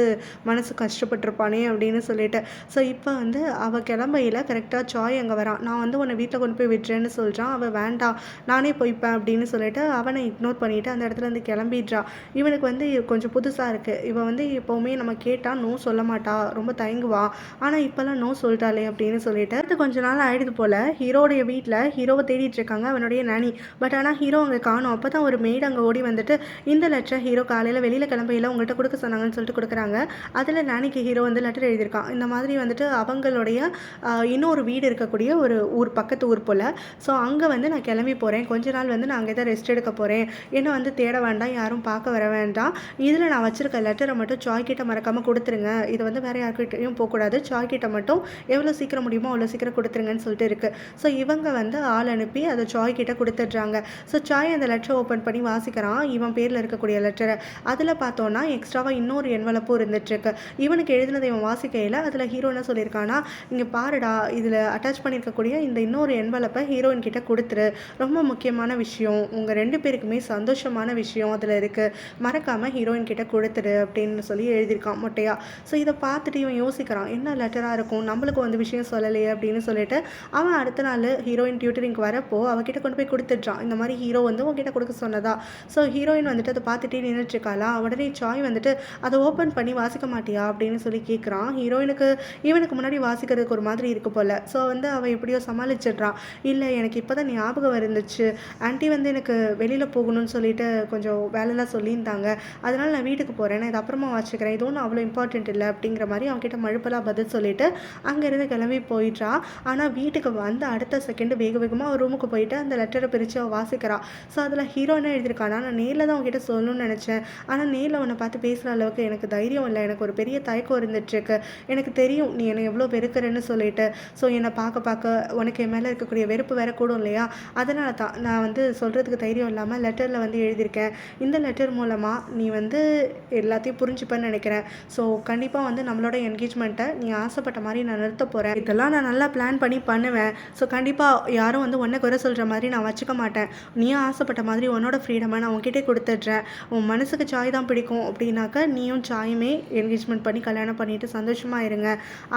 மனசு கஷ்டப்பட்டிருப்பானே அப்படின்னு சொல்லிட்டு. ஸோ இப்போ வந்து அவள் கிளம்பையில் கரெக்டாக சாய் அங்கே வரான். நான் வந்து உன்னை வீட்டில் கொண்டு போய் விட்டுறேன்னு சொல்கிறான். அவள் வேண்டாம் நானே போய்ப்பேன் அப்படின்னு சொல்லிட்டு அவனை இக்னோர் பண்ணிவிட்டு அந்த இடத்துல இருந்து கிளம்பிடுறா. இவனுக்கு வந்து கொஞ்சம் புதுசாக இருக்குது. இவன் வந்து எப்போவுமே நம்ம கேட்டால் நோ சொல்ல மாட்டா, ரொம்ப தயங்குவா, ஆனால் இப்போல்லாம் நோ சொல்லிட்டாளே அப்படின்னு சொல்லிட்டு அது கொஞ்ச நாள் ஆயிடுது போல். ஹீரோடைய வீட்டில் ஹீரோவை தேடிட்டு இருக்காங்க அவனுடைய நானி. பட் ஆனால் ஹீரோ அங்கே காணும். அப்போ தான் ஒரு மெய்டு அங்கே ஓடி வந்துட்டு இந்த லெட்டரை ஹீரோ காலையில் வெளியில் கிளம்பையில் உங்கள்கிட்ட கொடுக்க சொன்னாங்கன்னு சொல்லிட்டு கொடுக்குறாங்க. அதில் நானிக்கு ஹீரோ வந்து லெட்டர் எழுதியிருக்கான். இந்த மாதிரி வந்துட்டு அவங்களுடைய இன்னொரு வீடு இருக்கக்கூடிய ஒரு ஊர், பக்கத்து ஊர் போல். ஸோ அங்கே வந்து நான் கிளம்பி போகிறேன், கொஞ்ச நாள் வந்து நான் அங்கே தான் ரெஸ்ட் எடுக்க போகிறேன், என்னை வந்து தேட வேண்டாம், யாரும் பார்க்க வர வேண்டாம், இதில் நான் வச்சுருக்க லெட்டரை மட்டும் சாய்கிட்ட மறக்காமல் கொடுத்துருங்க, இது வந்து வேறு யார்கிட்டையும் போகக்கூடாது, சாய்கிட்ட மட்டும் எவ்வளோ சீக்கிரம் முடியுமோ அவ்வளோ சீக்கிரம் கொடுத்துருங்கன்னு சொல்லிட்டு இருக்குது. ஸோ இவங்க வந்து ஆள் அனுப்பி அதை சாய்கிட்ட கொடுத்துட்றாங்க. ஸோ சாய் அந்த லெட்டரை ஓப்பன் பண்ணி வாசிக்கிறான், இவன் பேரில் இருக்கக்கூடிய லெட்டரை. அதில் பார்த்தோன்னா எக்ஸ்ட்ராவாக இன்னொரு என்வலப்பும் இருந்துகிட்ருக்கு. இவனுக்கு எழுதினதை இவன் வாசிக்கையில் அதில் ஹீரோ என்ன சொல்லியிருக்கானா, இங்கே பாருடா இதில் அட்டாச் பண்ணியிருக்கக்கூடிய இந்த இன்னொரு என்வலப்பை ஹீரோயின் கிட்ட கொடுத்துரு, ரொம்ப முக்கியமான விஷயம், உங்கள் 2 பேருக்குமே சந்தோஷமான விஷயம் அதில் இருக்குது, மறக்காமல் ஹீரோயின் கிட்ட கொடுத்துரு அப்படின்னு சொல்லி எழுதியிருக்கான் மொட்டையா. ஸோ இதை பார்த்துட்டு இவன் யோசிக்கிறான், என்ன லெட்டராக இருக்கும், நம்மளுக்கு வந்து விஷயம் சொல்லலையே அப்படின்னு சொல்லிட்டு அவன் அடுத்த நாள் ஹீரோயின் டியூட்டரிங்க்கு வரப்போ அவகிட்ட கொண்டு போய் கொடுத்துட்றான். இந்த மாதிரி ஹீரோ வந்து உங்ககிட்ட கொடுக்க சொன்னதா. ஸோ ஹீரோயின் வந்துட்டு அதை பார்த்துட்டே நின்றுட்டுருக்காளா. உடனே சாய் வந்துட்டு அதை ஓப்பன் பண்ணி வாசிக்க மாட்டியா அப்படின்னு சொல்லி கேட்குறான். ஹீரோயினுக்கு இவனுக்கு முன்னாடி வாசிக்கிறதுக்கு ஒரு மாதிரி இருக்கு போல். ஸோ வந்து அவன் எப்படியோ சமாளிச்சிட்றான். இல்லை எனக்கு இப்போ தான் ஞாபகம் இருந்துச்சு, ஆண்டி வந்து எனக்கு வெளியில் போகணும்னு சொல்லிட்டு கொஞ்சம் வேலைலாம் சொல்லியிருந்தாங்க, அதனால் நான் வீட்டுக்கு போகிறேன், நான் இது அப்புறமா வாசிக்கிறேன், இது ஒன்றும் அவ்வளோ இம்பார்ட்டன்ட் இல்லை அப்படிங்கிற மாதிரி அவன்கிட்ட மழுப்பெல்லாம் பதில் சொல்லிட்டு அங்கேருந்து கிளம்பி போயிட்றா. ஆனால் வீட்டுக்கு வந்து அடுத்த செகண்டு வேக வேகமாக ஒரு ரூமுக்கு போயிட்டு அந்த லெட்டரை பிரித்து அவள் வாசிக்கிறாள். ஸோ அதில் ஹீரோ என்ன எழுதியிருக்கானா, நான் நேரில் தான் உங்ககிட்ட சொல்லணும்னு நினச்சேன், ஆனால் நேரில் உன்னை பார்த்து பேசுகிற அளவுக்கு எனக்கு தைரியம் இல்லை, எனக்கு ஒரு பெரிய தயக்கம் இருந்துட்டுருக்கு, எனக்கு தெரியும் நீ என்னை எவ்வளோ வெறுக்கிறேன்னு சொல்லிட்டு, ஸோ என்னை பார்க்க பார்க்க உனக்கு என் மேலே இருக்கக்கூடிய வெறுப்பு வேற கூடும் இல்லையா, அதனால தான் நான் வந்து சொல்கிறதுக்கு தைரியம் இல்லாமல் லெட்டரில் வந்து எழுதியிருக்கேன், இந்த லெட்டர் மூலமாக நீ வந்து எல்லாத்தையும் புரிஞ்சுப்பேன்னு நினைக்கிறேன், ஸோ கண்டிப்பாக வந்து நம்மளோட என்கேஜ்மெண்ட்டை நீ ஆசைப்பட்ட மாதிரி நான் நிறுத்த போகிறேன், இதெல்லாம் நான் நல்லா பிளான் பண்ணி பண்ணுவேன், ஸோ கண்டிப்பாக யாரும் வந்து உன்னை குறை சொல்கிற மாதிரி நான் வச்சுக்க மாட்டேன், நீயும் ஆசைப்பட்ட மாதிரி உன்னோட ஃப்ரீடமை நான் உன்கிட்டே கொடுத்துட்றேன், உன் மனசுக்கு சாய் தான் பிடிக்கும் அப்படின்னாக்க நீயும் சாயுமே என்கேஜ்மெண்ட் பண்ணி கல்யாணம் பண்ணிவிட்டு சந்தோஷமாக இருங்க,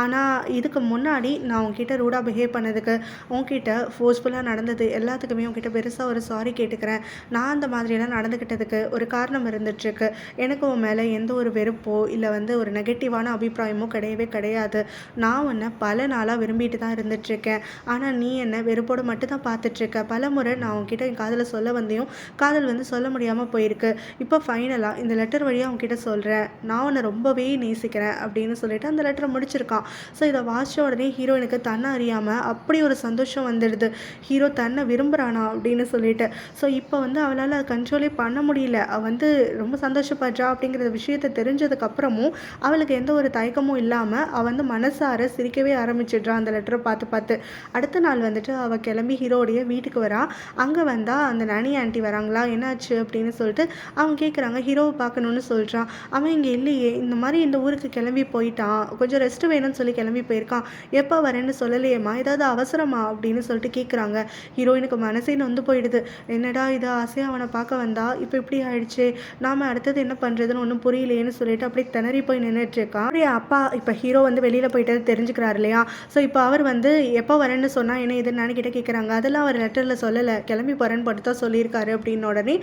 ஆனால் இதுக்கு முன்னாடி நான் உன்கிட்ட ரூடாக பிஹேவ் பண்ணதுக்கு, உன்கிட்ட ஃபோர்ஸ்ஃபுல்லாக நடந்தது எல்லாத்துக்குமே உன்கிட்ட பெருசாக ஒரு சாரி கேட்டுக்கிறேன். நான் அந்த மாதிரியெல்லாம் நடந்துக்கிட்டதுக்கு ஒரு காரணம் இருந்துட்டுருக்கு. எனக்கு உன் மேலே எந்த ஒரு வெறுப்போ இல்லை வந்து ஒரு நெகட்டிவான அபிப்பிராயமோ கிடையவே கிடையாது. நான் உன்னை பல நாளாக விரும்பிட்டு தான் இருந்துட்டுருக்கேன். ஆனால் நீ என்ன வெறுப்போடு மட்டும் தான் பார்த்துட்ருக்க. பல முறை நான் உன்கிட்ட என் காதலை சொல்ல வந்தையும் காதல் வந்து சொல்ல முடியாமல் போயிருக்கு. இப்போ ஃபைனலாக இந்த லெட்டர் வழியாக உன்கிட்ட சொல்கிறேன். நான் உன்னை ரொம்பவே நேசிக்கிறேன் அப்படின்னு சொல்லிட்டு அந்த லெட்டரை முடிச்சிருக்கான். ஸோ இதை வாசித்த உடனே ஹீரோயினுக்கு தன்னை அறியாமல் அப்படி ஒரு சந்தோஷம் வந்துடுது. ஹீரோ தன்னை விரும்புகிறானா அப்படின்னு சொல்லிட்டு. ஸோ இப்போ வந்து அவளால் அதை கண்ட்ரோலே பண்ண முடியல. அவள் வந்து ரொம்ப சந்தோஷப்படுறா அப்படிங்கிற விஷயத்தை தெரிஞ்சதுக்கப்புறமும் அவளுக்கு எந்த ஒரு தயக்கமும் இல்லாமல் அவள் வந்து மனசார சிரிக்கவே ஆரம்பிச்சிடுறான் அந்த லெட்டரை பார்த்து பார்த்து. அடுத்த நாள் வந்துட்டு அவள் கிளம்பி ஹீரோடைய வீட்டுக்கு வரா. அங்கே வந்தால் அந்த நானி ஆண்டி வராங்களா, என்னாச்சு அப்படின்னு சொல்லிட்டு அவங்க கேட்குறாங்க. ஹீரோவை பார்க்கணுன்னு சொல்கிறான். அவன் இங்கே இல்லையே, இந்த மாதிரி இந்த ஊருக்கு கிளம்பி போயிட்டான், கொஞ்சம் ரெஸ்ட் வேணும்னு சொல்லி கிளம்பி போயிருக்கான், எப்போ வரேன்னு சொல்லலையேம்மா, ஏதாவது அவசரமா அப்படின்னு சொல்லிட்டு கேட்குறாங்க. ஹீரோயினுக்கு மனசே நொந்து போயிடுது. என்னடா இது, ஆசையாக அவனை பார்க்க வந்தா இப்போ இப்படி ஆயிடுச்சு, நாம் அடுத்தது என்ன பண்ணுறதுன்னு ஒன்றும் புரியலையேன்னு சொல்லிட்டு அப்படியே திணறி போய் நின்றுட்டுருக்கான். அப்படியே அப்பா இப்போ ஹீரோ வந்து வெளியில் போயிட்டு தெரிஞ்சுக்கிறாரு இல்லையா. ஸோ இப்போ அவர் வந்து எப்போ வரேன்னு சொன்னால் என்ன இதுன்னு நானுக்கிட்ட கேட்குறாங்க. அதெல்லாம் அவர் லெட்டரில் சொல்லலை, கிளம்பி போகிறேன்னு பட்டு தான் சொல்லியிருக்காரு அப்படின்னு உடனே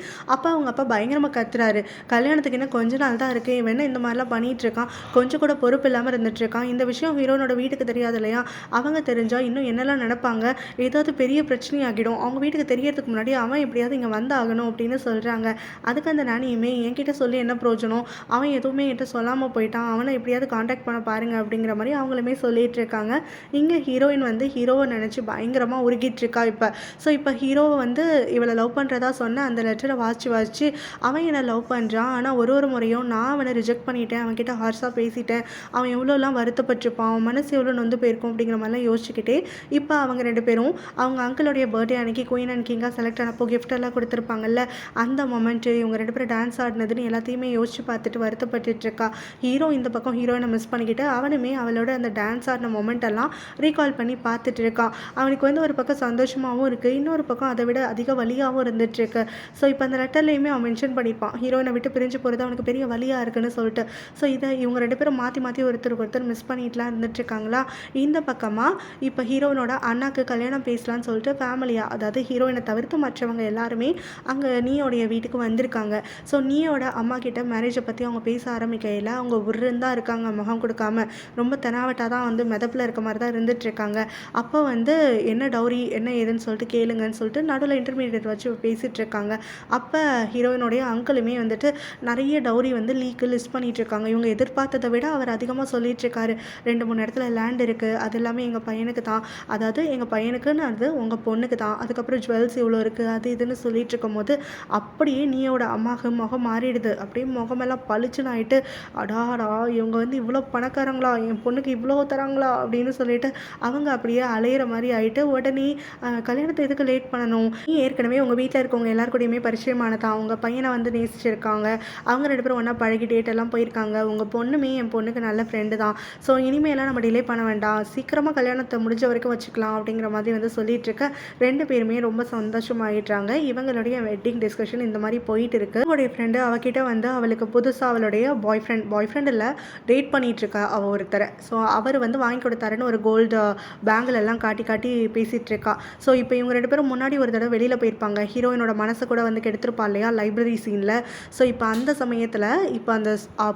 அவங்க அப்பா பயங்கரமாக கத்துறாரு. கல்யாணத்துக்கு இன்னும் கொஞ்ச நாள் தான் இருக்குது, இவன் என்ன இந்த மாதிரிலாம் பண்ணிகிட்டு இருக்கான், கொஞ்சம் கூட பொறுப்பு இல்லாமல் இருந்துட்டுருக்கான். இந்த விஷயம் ஹீரோனோட வீட்டுக்கு தெரியாது இல்லையா. அவங்க தெரிஞ்சால் இன்னும் என்னெல்லாம் நடப்பாங்க, ஏதாவது பெரிய பிரச்சனையாகிடும். அவங்க வீட்டுக்கு தெரியறதுக்கு முன்னாடி அவன் எப்படியாவது இங்கே வந்தாகணும் அப்படின்னு சொல்கிறாங்க. அதுக்கு அந்த நானியுமே என்கிட்ட சொல்லி என்ன பிரயோஜனம், அவன் எதுவுமே என்கிட்ட சொல்லாமல் போயிட்டான், அவனை எப்படியாவது காண்டாக்ட் பண்ண பாருங்க அப்படிங்கிற மாதிரி அவங்களுமே சொல்லிட்டு இருக்காங்க. இங்கே ஹீரோயின் வந்து ஹீரோவை நினச்சி பயங்கரமாக உருகிட்டு இருக்கா இப்போ. ஸோ இப்போ ஹீரோவை வந்து இவளை லவ் பண்ணுறதா சொன்ன அந்த லெட்டரை வாசித்து அவன் என்னை லவ் பண்ணுறான், ஆனால் ஒரு முறையும் நான் அவனை ரிஜெக்ட் பண்ணிட்டேன், அவன்கிட்ட ஹார்ஸாக பேசிட்டேன், அவன் எவ்வளோலாம் வருத்தப்பட்டிருப்பான், அவன் மனசு எவ்வளோ நொந்து போயிருக்கும் அப்படிங்கிற மாதிரிலாம் யோசிச்சுக்கிட்டே இப்போ அவங்க ரெண்டு பேரும் அவங்க அங்கிளுடைய பர்த்டே அன்னைக்கு குயின் அண்ட் கிங்காக செலக்ட் ஆனப்போ கிஃப்டெல்லாம் கொடுத்துருப்பாங்கல்ல, அந்த மொமெண்ட்டு இவங்க ரெண்டு பேரும் டான்ஸ் ஆடினதுன்னு எல்லாத்தையுமே யோசிச்சு பார்த்துட்டு வருத்தப்பட்டு இருக்கா. ஹீரோ இந்த பக்கம் ஹீரோயினை மிஸ் பண்ணிக்கிட்டு அவனுமே அவளோட அந்த டான்ஸ் ஆடின மொமெண்ட் எல்லாம் ரீகால் பண்ணி பார்த்துட்டு இருக்கான். அவனுக்கு வந்து ஒரு பக்கம் சந்தோஷமாகவும் இருக்குது, இன்னொரு பக்கம் அதை விட அதிக வலியாகவும் இருந்துட்டுருக்கு. ஸோ இப்போ அந்த லெட்டர்லேயுமே அவன் மென்ஷன் பண்ணிப்பான், ஹீரோயினை விட்டு பிரிஞ்சு போகிறது அவனுக்கு பெரிய வலியாக இருக்குன்னு சொல்லிட்டு. ஸோ இதை இவங்க ரெண்டு பேரும் மாற்றி ஒருத்தருக்கு ஒருத்தர் மிஸ் பண்ணிட்டுலாம் இருந்துட்டுருக்காங்களா. இந்த பக்கமாக இப்போ ஹீரோயினோட அண்ணாக்கு கல்யாணம் பேசலான்னு சொல்லிட்டு ஃபேமிலியாக, அதாவது ஹீரோயினை தவிர்த்து மற்றவங்க எல்லாருமே அங்கே நீயோடைய வீட்டுக்கு வந்திருக்காங்க. ஸோ நீயோட அம்மா கிட்ட மேரேஜை பற்றி அவங்க பேச ஆரம்பிக்கையில் அவங்க உருன்னு தான் இருக்காங்க, முகம் கொடுக்காம ரொம்ப தெனாவட்டாக தான் வந்து மிதப்பில் இருக்க மாதிரி தான் இருந்துகிட்ருக்காங்க. அப்போ வந்து என்ன டவுரி என்ன ஏதுன்னு சொல்லிட்டு கேளுங்கன்னு சொல்லிட்டு நடுவில் இன்டர்மீடியேட் வச்சு பேசிகிட்டு இருக்காங்க. அப்போ ஹீரோயினுடைய அங்கிளுமே வந்துட்டு நிறைய டவுரி வந்து லிஸ்ட் பண்ணிகிட்டு இருக்காங்க. இவங்க எதிர்பார்த்ததை விட அவர் அதிகமாக சொல்லிட்டு இருக்காரு. 2-3 இடத்துல லேண்ட் இருக்குது, அது எல்லாமே எங்கள் பையனுக்கு தான், அதாவது எங்கள் பையனுக்குன்னு அது உங்கள் பொண்ணுக்கு தான், அதுக்கப்புறம் ஜுவல்ஸ் இவ்வளோ இருக்குது, அது இதுன்னு சொல்லிட்டு இருக்கும் போது அப்படியே நீயோட அம்மாவுக்கு முகம் மாறிடுது. அப்படியே முகமெல்லாம் பளிச்சுன்னு ஆகிட்டு, அடாடா இவங்க வந்து இவ்வளோ பணக்காரங்களா, என் பொண்ணுக்கு இவ்வளோ தராங்களா அப்படின்னு சொல்லிட்டு அவங்க அப்படியே அலையிற மாதிரி ஆகிட்டு, உடனே கல்யாணத்தை எதுக்கு லேட் பண்ணணும், நீ ஏற்கனவே உங்கள் வீட்டில் இருக்கவங்க எல்லாருக்கூடையுமே பரிச்சயமானதான், அவங்க பையனை வந்து நேசிச்சிருக்காங்க, அவங்க ரெண்டு பேரும் ஒன்றா பழகி டேட்டெல்லாம் போயிருக்காங்க, உங்கள் பொண்ணுமே என் பொண்ணுக்கு நல்ல ஃப்ரெண்டு தான், ஸோ இனிமேலாம் நம்ம டிலே பண்ண வேண்டாம், சீக்கிரமாக கல்யாணத்தை முடிஞ்ச வரைக்கும் வச்சுக்கலாம் அப்படிங்கிற மாதிரி வந்து சொல்லிட்டு இருக்க ரெண்டு பேருமே ரொம்ப சந்தோஷமாகிடுறாங்க. இவங்களுடைய வெட்டிங் டிஸ்கஷன் இந்த மாதிரி போயிட்டு இருக்கு. அவளுடைய ஃப்ரெண்டு அவகிட்ட வந்து அவளுக்கு புதுசாக அவளுடைய பாய் ஃப்ரெண்ட் இல்லை டேட் பண்ணிட்டு இருக்கா அவள் ஒருத்தரை. ஸோ அவர் வந்து வாங்கி கொடுத்தாருன்னு ஒரு கோல்டு பேங்கில் எல்லாம் காட்டி பேசிகிட்டு இருக்கா. ஸோ இப்போ இவங்க ரெண்டு பேரும் முன்னாடி ஒரு தடவை வெளியில் போயிருப்பாங்க, ஹீரோயினோட மனசை கூட வந்து கெடுத்துருப்பா இல்லையா லைப்ரரி சீனில். ஸோ இப்போ அந்த சமயத்தில் இப்போ அந்த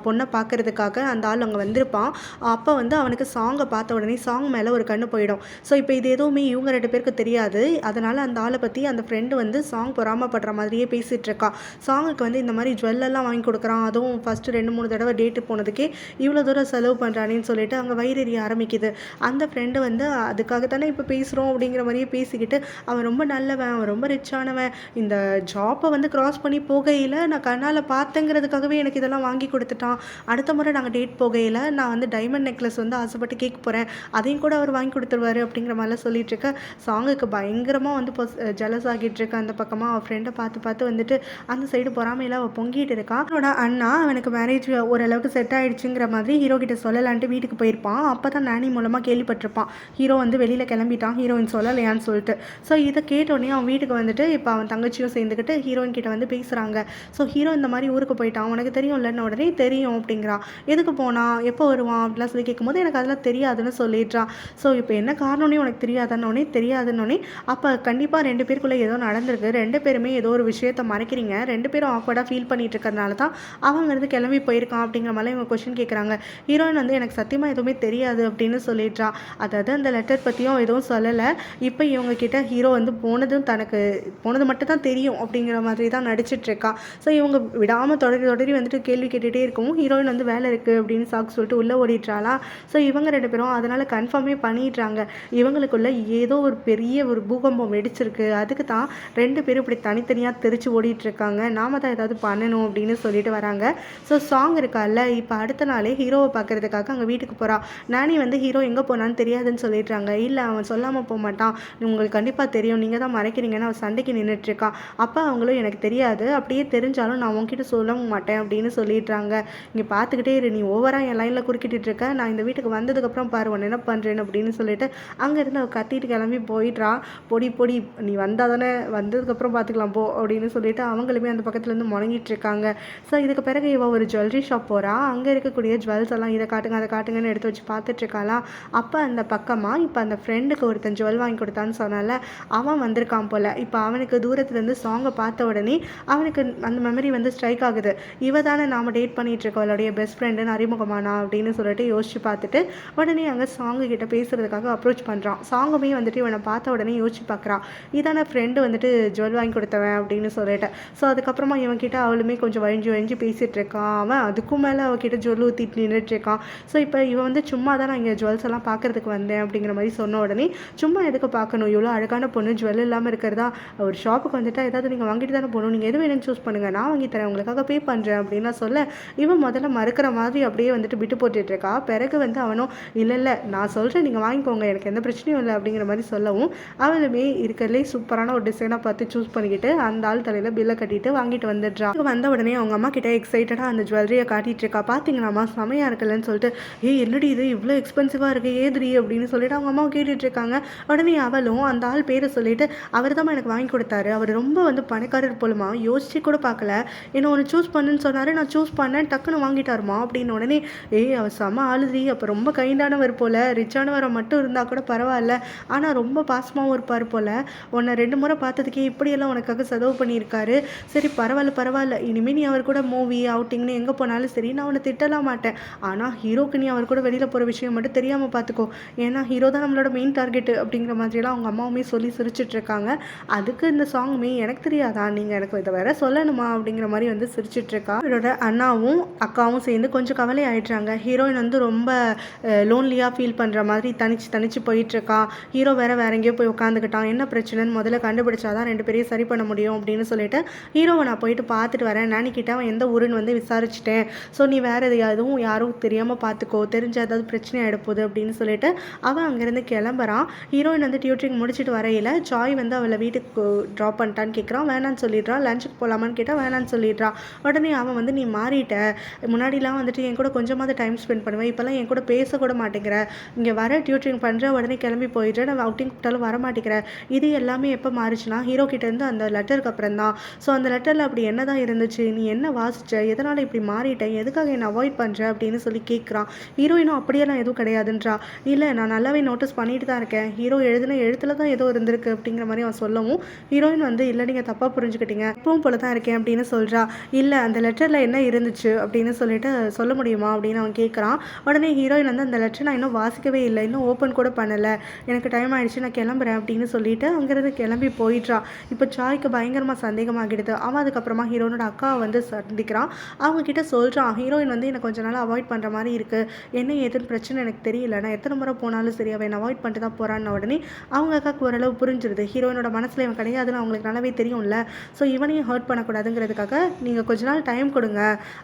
பொண்ணை பார்க்கறதுக்காக அந்த ஆள் அங்கே வந்திருப்பான். அப்போ வந்து அவனுக்கு சாங்கை பார்த்த உடனே சாங் மேலே ஒரு கண்ணு போயிடும். ஸோ இப்போ இது எதுவுமே இவங்க ரெண்டு பேருக்கு தெரியாது. அதனால் அந்த ஆளை பற்றி அந்த ஃப்ரெண்டு வந்து சாங் பொறாமப்படுற மாதிரியே பேசிகிட்டு இருக்கா. சாங்குக்கு வந்து இந்த மாதிரி ஜுவல்லெல்லாம் வாங்கி கொடுக்குறான், அதுவும் ஃபஸ்ட்டு 2-3 தடவை டேட்டு போனதுக்கே இவ்வளோ தூரம் செலவு பண்ணுறானேன்னு சொல்லிட்டு அங்கே வயிறெறிய ஆரம்பிக்குது. அந்த ஃப்ரெண்டு வந்து அதுக்காக தானே இப்போ பேசுகிறோம் அப்படிங்கிற மாதிரியே பேசிக்கிட்டு, அவன் ரொம்ப நல்லவன், அவன் ரொம்ப ரிச்சானவன், இந்த ஜாப்பை வந்து க்ராஸ் பண்ணி போகையில் நான் கண்ணால் பார்த்தேங்கிறதுக்காகவே எனக்கு இதெல்லாம் வாங்கி கொடுத்துட்டான், அடுத்த முறை நாங்கள் டேட் போகையில் நான் வந்து டைமண்ட் நெக்லஸ் வந்து ஆசைப்பட்டு கேட்க போகிறேன், அதையும் கூட அவர் வாங்கி கொடுத்துருவாரு அப்படிங்கிற மாதிரிலாம் சொல்லிட்டு இருக்க. சாங்குக்கு பயங்கரமாக வந்து ஜெலஸ் ஆகிட்டு இருக்க. அந்த பக்கமாக அவள் ஃப்ரெண்டை பார்த்து வந்துட்டு அந்த சைடு பொறாமையில் அவள் பொங்கிட்டு இருக்கா. அவனோட அண்ணா அவனுக்கு மேரேஜ் ஓரளவுக்கு செட் ஆகிடுச்சுங்கிற மாதிரி ஹீரோ கிட்ட சொல்லலான்ட்டு வீட்டுக்கு போயிருப்பான். அப்போ தான் நானி மூலமாக கேள்விப்பட்டிருப்பான் ஹீரோ வந்து வெளியில் கிளம்பிட்டான், ஹீரோயின் சொல்லலையான்னு சொல்லிட்டு. ஸோ இதை கேட்டோடனே அவன் வீட்டுக்கு வந்துட்டு இப்போ அவன் தங்கச்சியும் சேர்ந்துக்கிட்டு ஹீரோயின் கிட்ட வந்து பேசுகிறாங்க. ஸோ ஹீரோ இந்த மாதிரி ஊருக்கு போயிட்டான், உனக்கு தெரியும் இல்லைன்னு உடனே தெரியும் அப்படிங்கிறான். எதுக்கு போனான், எப்போ வருவான் அப்படிலாம் சொல்லி கேட்கும்போது எனக்கு அதெல்லாம் தெரியாதுன்னு சொல்லிடுறான். ஸோ இப்போ என்ன காரணம்னே உனக்கு தெரியாதுன்னொடனே அப்போ கண்டிப்பாக 2 பேருக்குள்ளே ஏதோ நடந்திருக்கு. 2 பேருமே ஏதோ ஒரு விஷயத்த மறைக்கிறீங்க. 2 பேரும் ஆக்வர்டா ஃபீல் பண்ணிட்டு இருக்கிறதுனால தான் அவன் அங்கேருந்து கிளம்பி போயிருக்கான் அப்படிங்கிற மாரி இவங்க கொஸ்டின் கேட்குறாங்க. ஹீரோயின் வந்து எனக்கு சத்தியமா எதுவுமே தெரியாது அப்படின்னு சொல்லிடுறா. அதாவது அந்த லெட்டர் பத்தியும் எதுவும் சொல்லல. இப்ப இவங்க கிட்ட ஹீரோ வந்து தனக்கு போனது மட்டும் தான் தெரியும் அப்படிங்கிற மாதிரி தான் நடிச்சிட்டு இருக்கா. ஸோ இவங்க விடாம தொடரி தொடரி வந்துட்டு கேள்வி கேட்டுட்டே இருக்கவும் ஹீரோயின் வந்து வேலை இருக்கு அப்படின்னு சாக்கு சொல்லிட்டு உள்ள ஓடிடுறாளா. ஸோ இவங்க 2 பேரும் அதனால கன்ஃபார்மே பண்ணிடுறாங்க. இவங்களுக்குள்ள ஏதோ ஒரு பெரிய ஒரு பூகம்பம் வெடிச்சிருக்கு. அதுக்கு தான் 2 பேரும் இப்படி தனித்தனியா தெரிச்சு ஓடிட்டு இருக்காங்க. நாம தான் ஏதாவது பண்ணணும் அப்படின்னு சொல்லிட்டு வராங்க. ஸோ சாங் இருக்கால்ல, இப்போ அடுத்த நாளே ஹீரோவை பார்க்கறதுக்காக அங்கே வீட்டுக்கு போறா. நானி வந்து ஹீரோ எங்கே போனான்னு தெரியாதுன்னு சொல்லிடுறாங்க. இல்லை அவன் சொல்லாமல் போக மாட்டான், உங்களுக்கு கண்டிப்பாக தெரியும், நீங்கள் தான் மறைக்கிறீங்கன்னு அவன் சண்டைக்கு நின்றுட்டு இருக்கான். அப்போ அவங்களும் எனக்கு தெரியாது, அப்படியே தெரிஞ்சாலும் நான் உன்கிட்ட சொல்லவும் மாட்டேன் அப்படின்னு சொல்லிடுறாங்க. இங்கே பார்த்துக்கிட்டே இரு, நீ ஓவராக என் லைனில் குறுக்கிட்டு இருக்க, நான் இந்த வீட்டுக்கு வந்ததுக்கப்புறம் பாரு உன்னை என்ன பண்ணுறேன்னு அப்படின்னு சொல்லிட்டு அங்கேருந்து அவள் கத்திட்டு கிளம்பி போயிடுறா. பொடி பொடி நீ வந்தால் தானே, வந்ததுக்கப்புறம் பார்த்துக்கலாம் போ அப்படின்னு சொல்லிட்டு அவங்களுமே அந்த பக்கத்துலேருந்து முழங்கிட்டு இருக்காங்க. ஸோ இதுக்கு பிறகு இவள் ஒரு ஜுவல்லரி ஷாப் போகிறா. அங்கே இருக்கக்கூடிய ஜுவல்ஸ் எல்லாம் இதை காட்டுங்க அதை காட்டுங்கன்னு எடுத்து வச்சு பார்த்துட்ருக்காளாம். அப்போ அந்த பக்கமாக இப்போ அந்த ஃப்ரெண்டுக்கு ஒருத்தன் ஜுவல் வாங்கி கொடுத்தான்னு சொன்னால அவன் வந்திருக்கான் போல். இப்போ அவனுக்கு தூரத்துலேருந்து சாங்கை பார்த்த உடனே அவனுக்கு அந்த மெமரி வந்து ஸ்ட்ரைக் ஆகுது. இவ தானே நாம் டேட் பண்ணிகிட்டு இருக்கவளுடைய பெஸ்ட் ஃப்ரெண்டுன்னு அறிமுகமானா அப்படின்னு சொல்லிட்டு யோசிச்சு பார்த்துட்டு உடனே அங்கே சாங்கு கிட்ட பேசுகிறதுக்காக அப்ரோச் பண்ணுறான். சாங்குமே வந்துட்டு இவனை பார்த்த உடனே யோசிச்சு பார்க்குறான், இதான ஃப்ரெண்டு வந்துட்டு ஜுவல் வாங்கி கொடுத்தவன் அப்படின்னு சொல்லிட்டு. ஸோ அதுக்கப்புறமா இவன்கிட்ட அவளுமே கொஞ்சம் வழிஞ்சு பேசிகிட்டு இருக்கான். அவன் அதுக்கும் மேலே அவகிட்ட ஜுவல் ஊற்றிட்டு நின்றுட்டுருக்கான். ஸோ இப்போ இவன் வந்து சும்மா தான் நான் இங்கே ஜுவல்ஸ் எல்லாம் பார்க்குறதுக்கு வந்தேன் அப்படிங்கிற மாதிரி சொன்ன உடனே, சும்மா எதுக்கு பார்க்கணும், இவ்வளோ அழகான பொண்ணு ஜுவல் இல்லாமல் இருக்கிறதா, ஒரு ஷாப்புக்கு வந்துட்டா ஏதாவது நீங்கள் வாங்கிட்டு தானே போகணும், நீங்கள் எது வேணும்னு சூஸ் பண்ணுங்கள், நான் வாங்கி தரேன், உங்களுக்காக பே பண்ணுறேன் அப்படின்னு சொல்ல இவன் முதல்ல மறுக்கிற மாதிரி அப்படியே வந்துட்டு விட்டு போட்டுட்ருக்கா. பிறகு வந்து அவனும் இல்லை நான் சொல்கிறேன் நீங்கள் வாங்கிக்கோங்க, எனக்கு எந்த பிரச்சனையும் இல்லை அப்படிங்கிற மாதிரி சொல்லவும் அவளுமே இருக்கிறதுலே சூப்பரான ஒரு டிசைனாக பார்த்து சூஸ் பண்ணிக்கிட்டு அந்த ஆள் தலையில் பில்லை கட்டிட்டு வாங்கிட்டு வந்துடுறா. வந்த உடனே அவங்க அம்மா கிட்ட எக்ஸைட்டடாக அந்த ஜுவல்லரியை காட்டிகிட்டு இருக்கா. பார்த்தீங்களாம்மா செமையாக இருக்குல்லன்னு சொல்லிட்டு, என்னடி இது இவ்வளோ எக்ஸ்பென்சிவாக இருக்குது ஏதுரி அப்படின்னு சொல்லிட்டு அவங்க அம்மாவும் கேட்டுட்ருக்காங்க. உடனே அவளும் அந்த ஆள் பேரை சொல்லிட்டு, அவர் தான் எனக்கு வாங்கி கொடுத்தாரு, அவர் ரொம்ப வந்து பணக்காரர் போலுமா, யோசிச்சு கூட பார்க்கல, என்ன ஒன்று சூஸ் பண்ணுன்னு சொன்னார், நான் சூஸ் பண்ணேன், டக்குன்னு வாங்கிட்டாருமா அப்படின்னு. உடனே அவர் செம ஆளுதி, அப்போ ரொம்ப கைண்டானவர் போல், ரிச்சானவரை மட்டும் இருந்தால் கூட பரவாயில்ல, ஆனால் ரொம்ப பாசமாகவும் இருப்பார் போல், உன்னை 2 முறை பார்த்ததுக்கே இப்படியெல்லாம் உனக்காக செலவு பண்ணியிருக்காரு, சரி பரவாயில்ல, இனிமேல் நீ அவர் கூட மூவி அவுட்டிங்னு எங்கே போனாலும் சரி நான் அவனை திட்டலாம் மாட்டேன், ஆனால் ஹீரோக்கு நீ அவர் கூட வெளியில் போகிற விஷயம் மட்டும் தெரியாமல் பார்த்துக்கோ, ஏன்னா ஹீரோ தான் நம்மளோட மெயின் டார்கெட்டு அப்படிங்கிற மாதிரியெல்லாம் அவங்க அம்மாவுமே சொல்லி சிரிச்சிட்ருக்காங்க. அதுக்கு இந்த சாங்குமே எனக்கு தெரியாதா, நீங்கள் எனக்கு இதை வேற சொல்லணுமா அப்படிங்கிற மாதிரி வந்து சிரிச்சிட்ருக்கா. இவரோட அண்ணாவும் அக்காவும் சேர்ந்து கொஞ்சம் கவலை ஆயிடுறாங்க. ஹீரோயின் வந்து ரொம்ப லோன்லியாக ஃபீல் பண்ணுற மாதிரி தனிச்சு போயிட்டுருக்கான். ஹீரோ வேற எங்கேயோ போய் உட்காந்துக்கிட்டான், என்ன பிரச்சனைன்னு முதல்ல கண்டுபிடிச்சாதான் 2 பேரையும் சரி பண்ண முடியும் அப்படின்னு சொல்லிட்டு ஹீரோவை நான் போயிட்டு பார்த்துட்டு வரேன், நானிக்கிட்ட அவன் எந்த ஊருன்னு வந்து விசாரிச்சிட்டேன், ஸோ நீ வேறு எதுவும் யாரும் தெரியாமல் பார்த்துக்கோ, தெரிஞ்ச ஏதாவது பிரச்சனை ஆகிடப்போகுது அப்படின்னு சொல்லிட்டு அவன் அங்கேருந்து கிளம்புறான். ஹீரோயின் வந்து டியூட்டரிங் முடிச்சுட்டு வரையில் ஜாய் வந்து அவளை வீட்டுக்கு ட்ராப் பண்ணிட்டான்னு கேட்குறான், வேணான்னு சொல்லிடுறான். லஞ்சுக்கு போகலாமான்னு கேட்டால் வேணான்னு சொல்லிடுறான். உடனே அவன் வந்து நீ மாறிட்ட, முன்னாடிலாம் வந்துட்டு என் கூட கொஞ்சமாவது டைம் ஸ்பெண்ட் பண்ணுவேன், இப்போல்லாம் என் கூட பேசக்கூட மாட்டேங்கிற, இங்கே வர டியூட்டரிங் பண்ணுற உடனே கிளம்பி போயிடுறேன், நான் அவுட்டிங் கூப்பிட்டாலும் வர மாட்டேங்கிறேன். இது எல்லாமே எப்போ மாறிச்சுன்னா ஹீரோ கிட்டேருந்து அந்த லெட்டருக்கு அப்புறம் தான். ஸோ அந்த லெட்டரில் அப்படி என்ன தான் இருந்துச்சு, நீ என்ன வாசிச்ச, எதனால் இப்படி மாறிட்டேன், எதுக்காக என்னை அவாய்ட் பண்ணுற அப்படின்னு சொல்லி கேட்குறான். ஹீரோயினும் அப்படியெல்லாம் எதுவும் கிடையாதுன்றா. இல்லை நான் நல்லாவே நோட்டீஸ் பண்ணிட்டு தான் இருக்கேன், ஹீரோ எழுதின எழுத்துல தான் ஏதோ இருந்திருக்கு அப்படிங்கிற மாதிரி அவன் சொல்லவும் ஹீரோயின் வந்து இல்லை நீங்கள் தப்பாக புரிஞ்சுக்கிட்டீங்க, இப்பவும் போல தான் இருக்கேன் அப்படின்னு சொல்கிறா. இல்லை அந்த லெட்டரில் என்ன இருந்துச்சு அப்படின்னு சொல்லிட்டு சொல்ல முடியுமா அப்படின்னு அவன் கேட்குறான். உடனே ஹீரோயின் வந்து அந்த லெட்டர் நான் இன்னும் வாசிக்கவே இல்லை, இன்னும் ஓப்பன் கூட பண்ணலை, எனக்கு டைம் ஆகிடுச்சு நான் கிளம்புறேன் அப்படின்னு சொல்லிட்டு அங்கேருந்து கிளம்பி போயிடுறான். இப்போ சாய்க்கு பயங்கரமாக சந்தேகமாகிடுது. அவன் அதுக்கப்புறமா ஹீரோனோட அக்காவை வந்து சந்திக்கிறான். அவங்க கிட்ட சொல்கிறான், ஹீரோயின் வந்து எனக்கு கொஞ்ச நாள் அவாய்ட் பண்ணுற மாதிரி இருக்குது, என்ன ஏதுன்னு பிரச்சனை எனக்கு தெரியல, நான் எத்தனை முறை போனாலும் சரி அவன் அவாய்ட் பண்ணிட்டு தான் போகிறான்னு. உடனே அவங்க அக்காவுக்கு ஓரளவு புரிஞ்சிருது, ஹீரோயினோட மனசில் இவன் கிடையாதுன்னு அவங்களுக்கு நல்லாவே தெரியும்ல, ஸோ இவனையும் ஹர்ட் பண்ணக்கூடாதுங்கிறதுக்காக நீங்கள் கொஞ்ச நாள் டைம் கொடுங்க,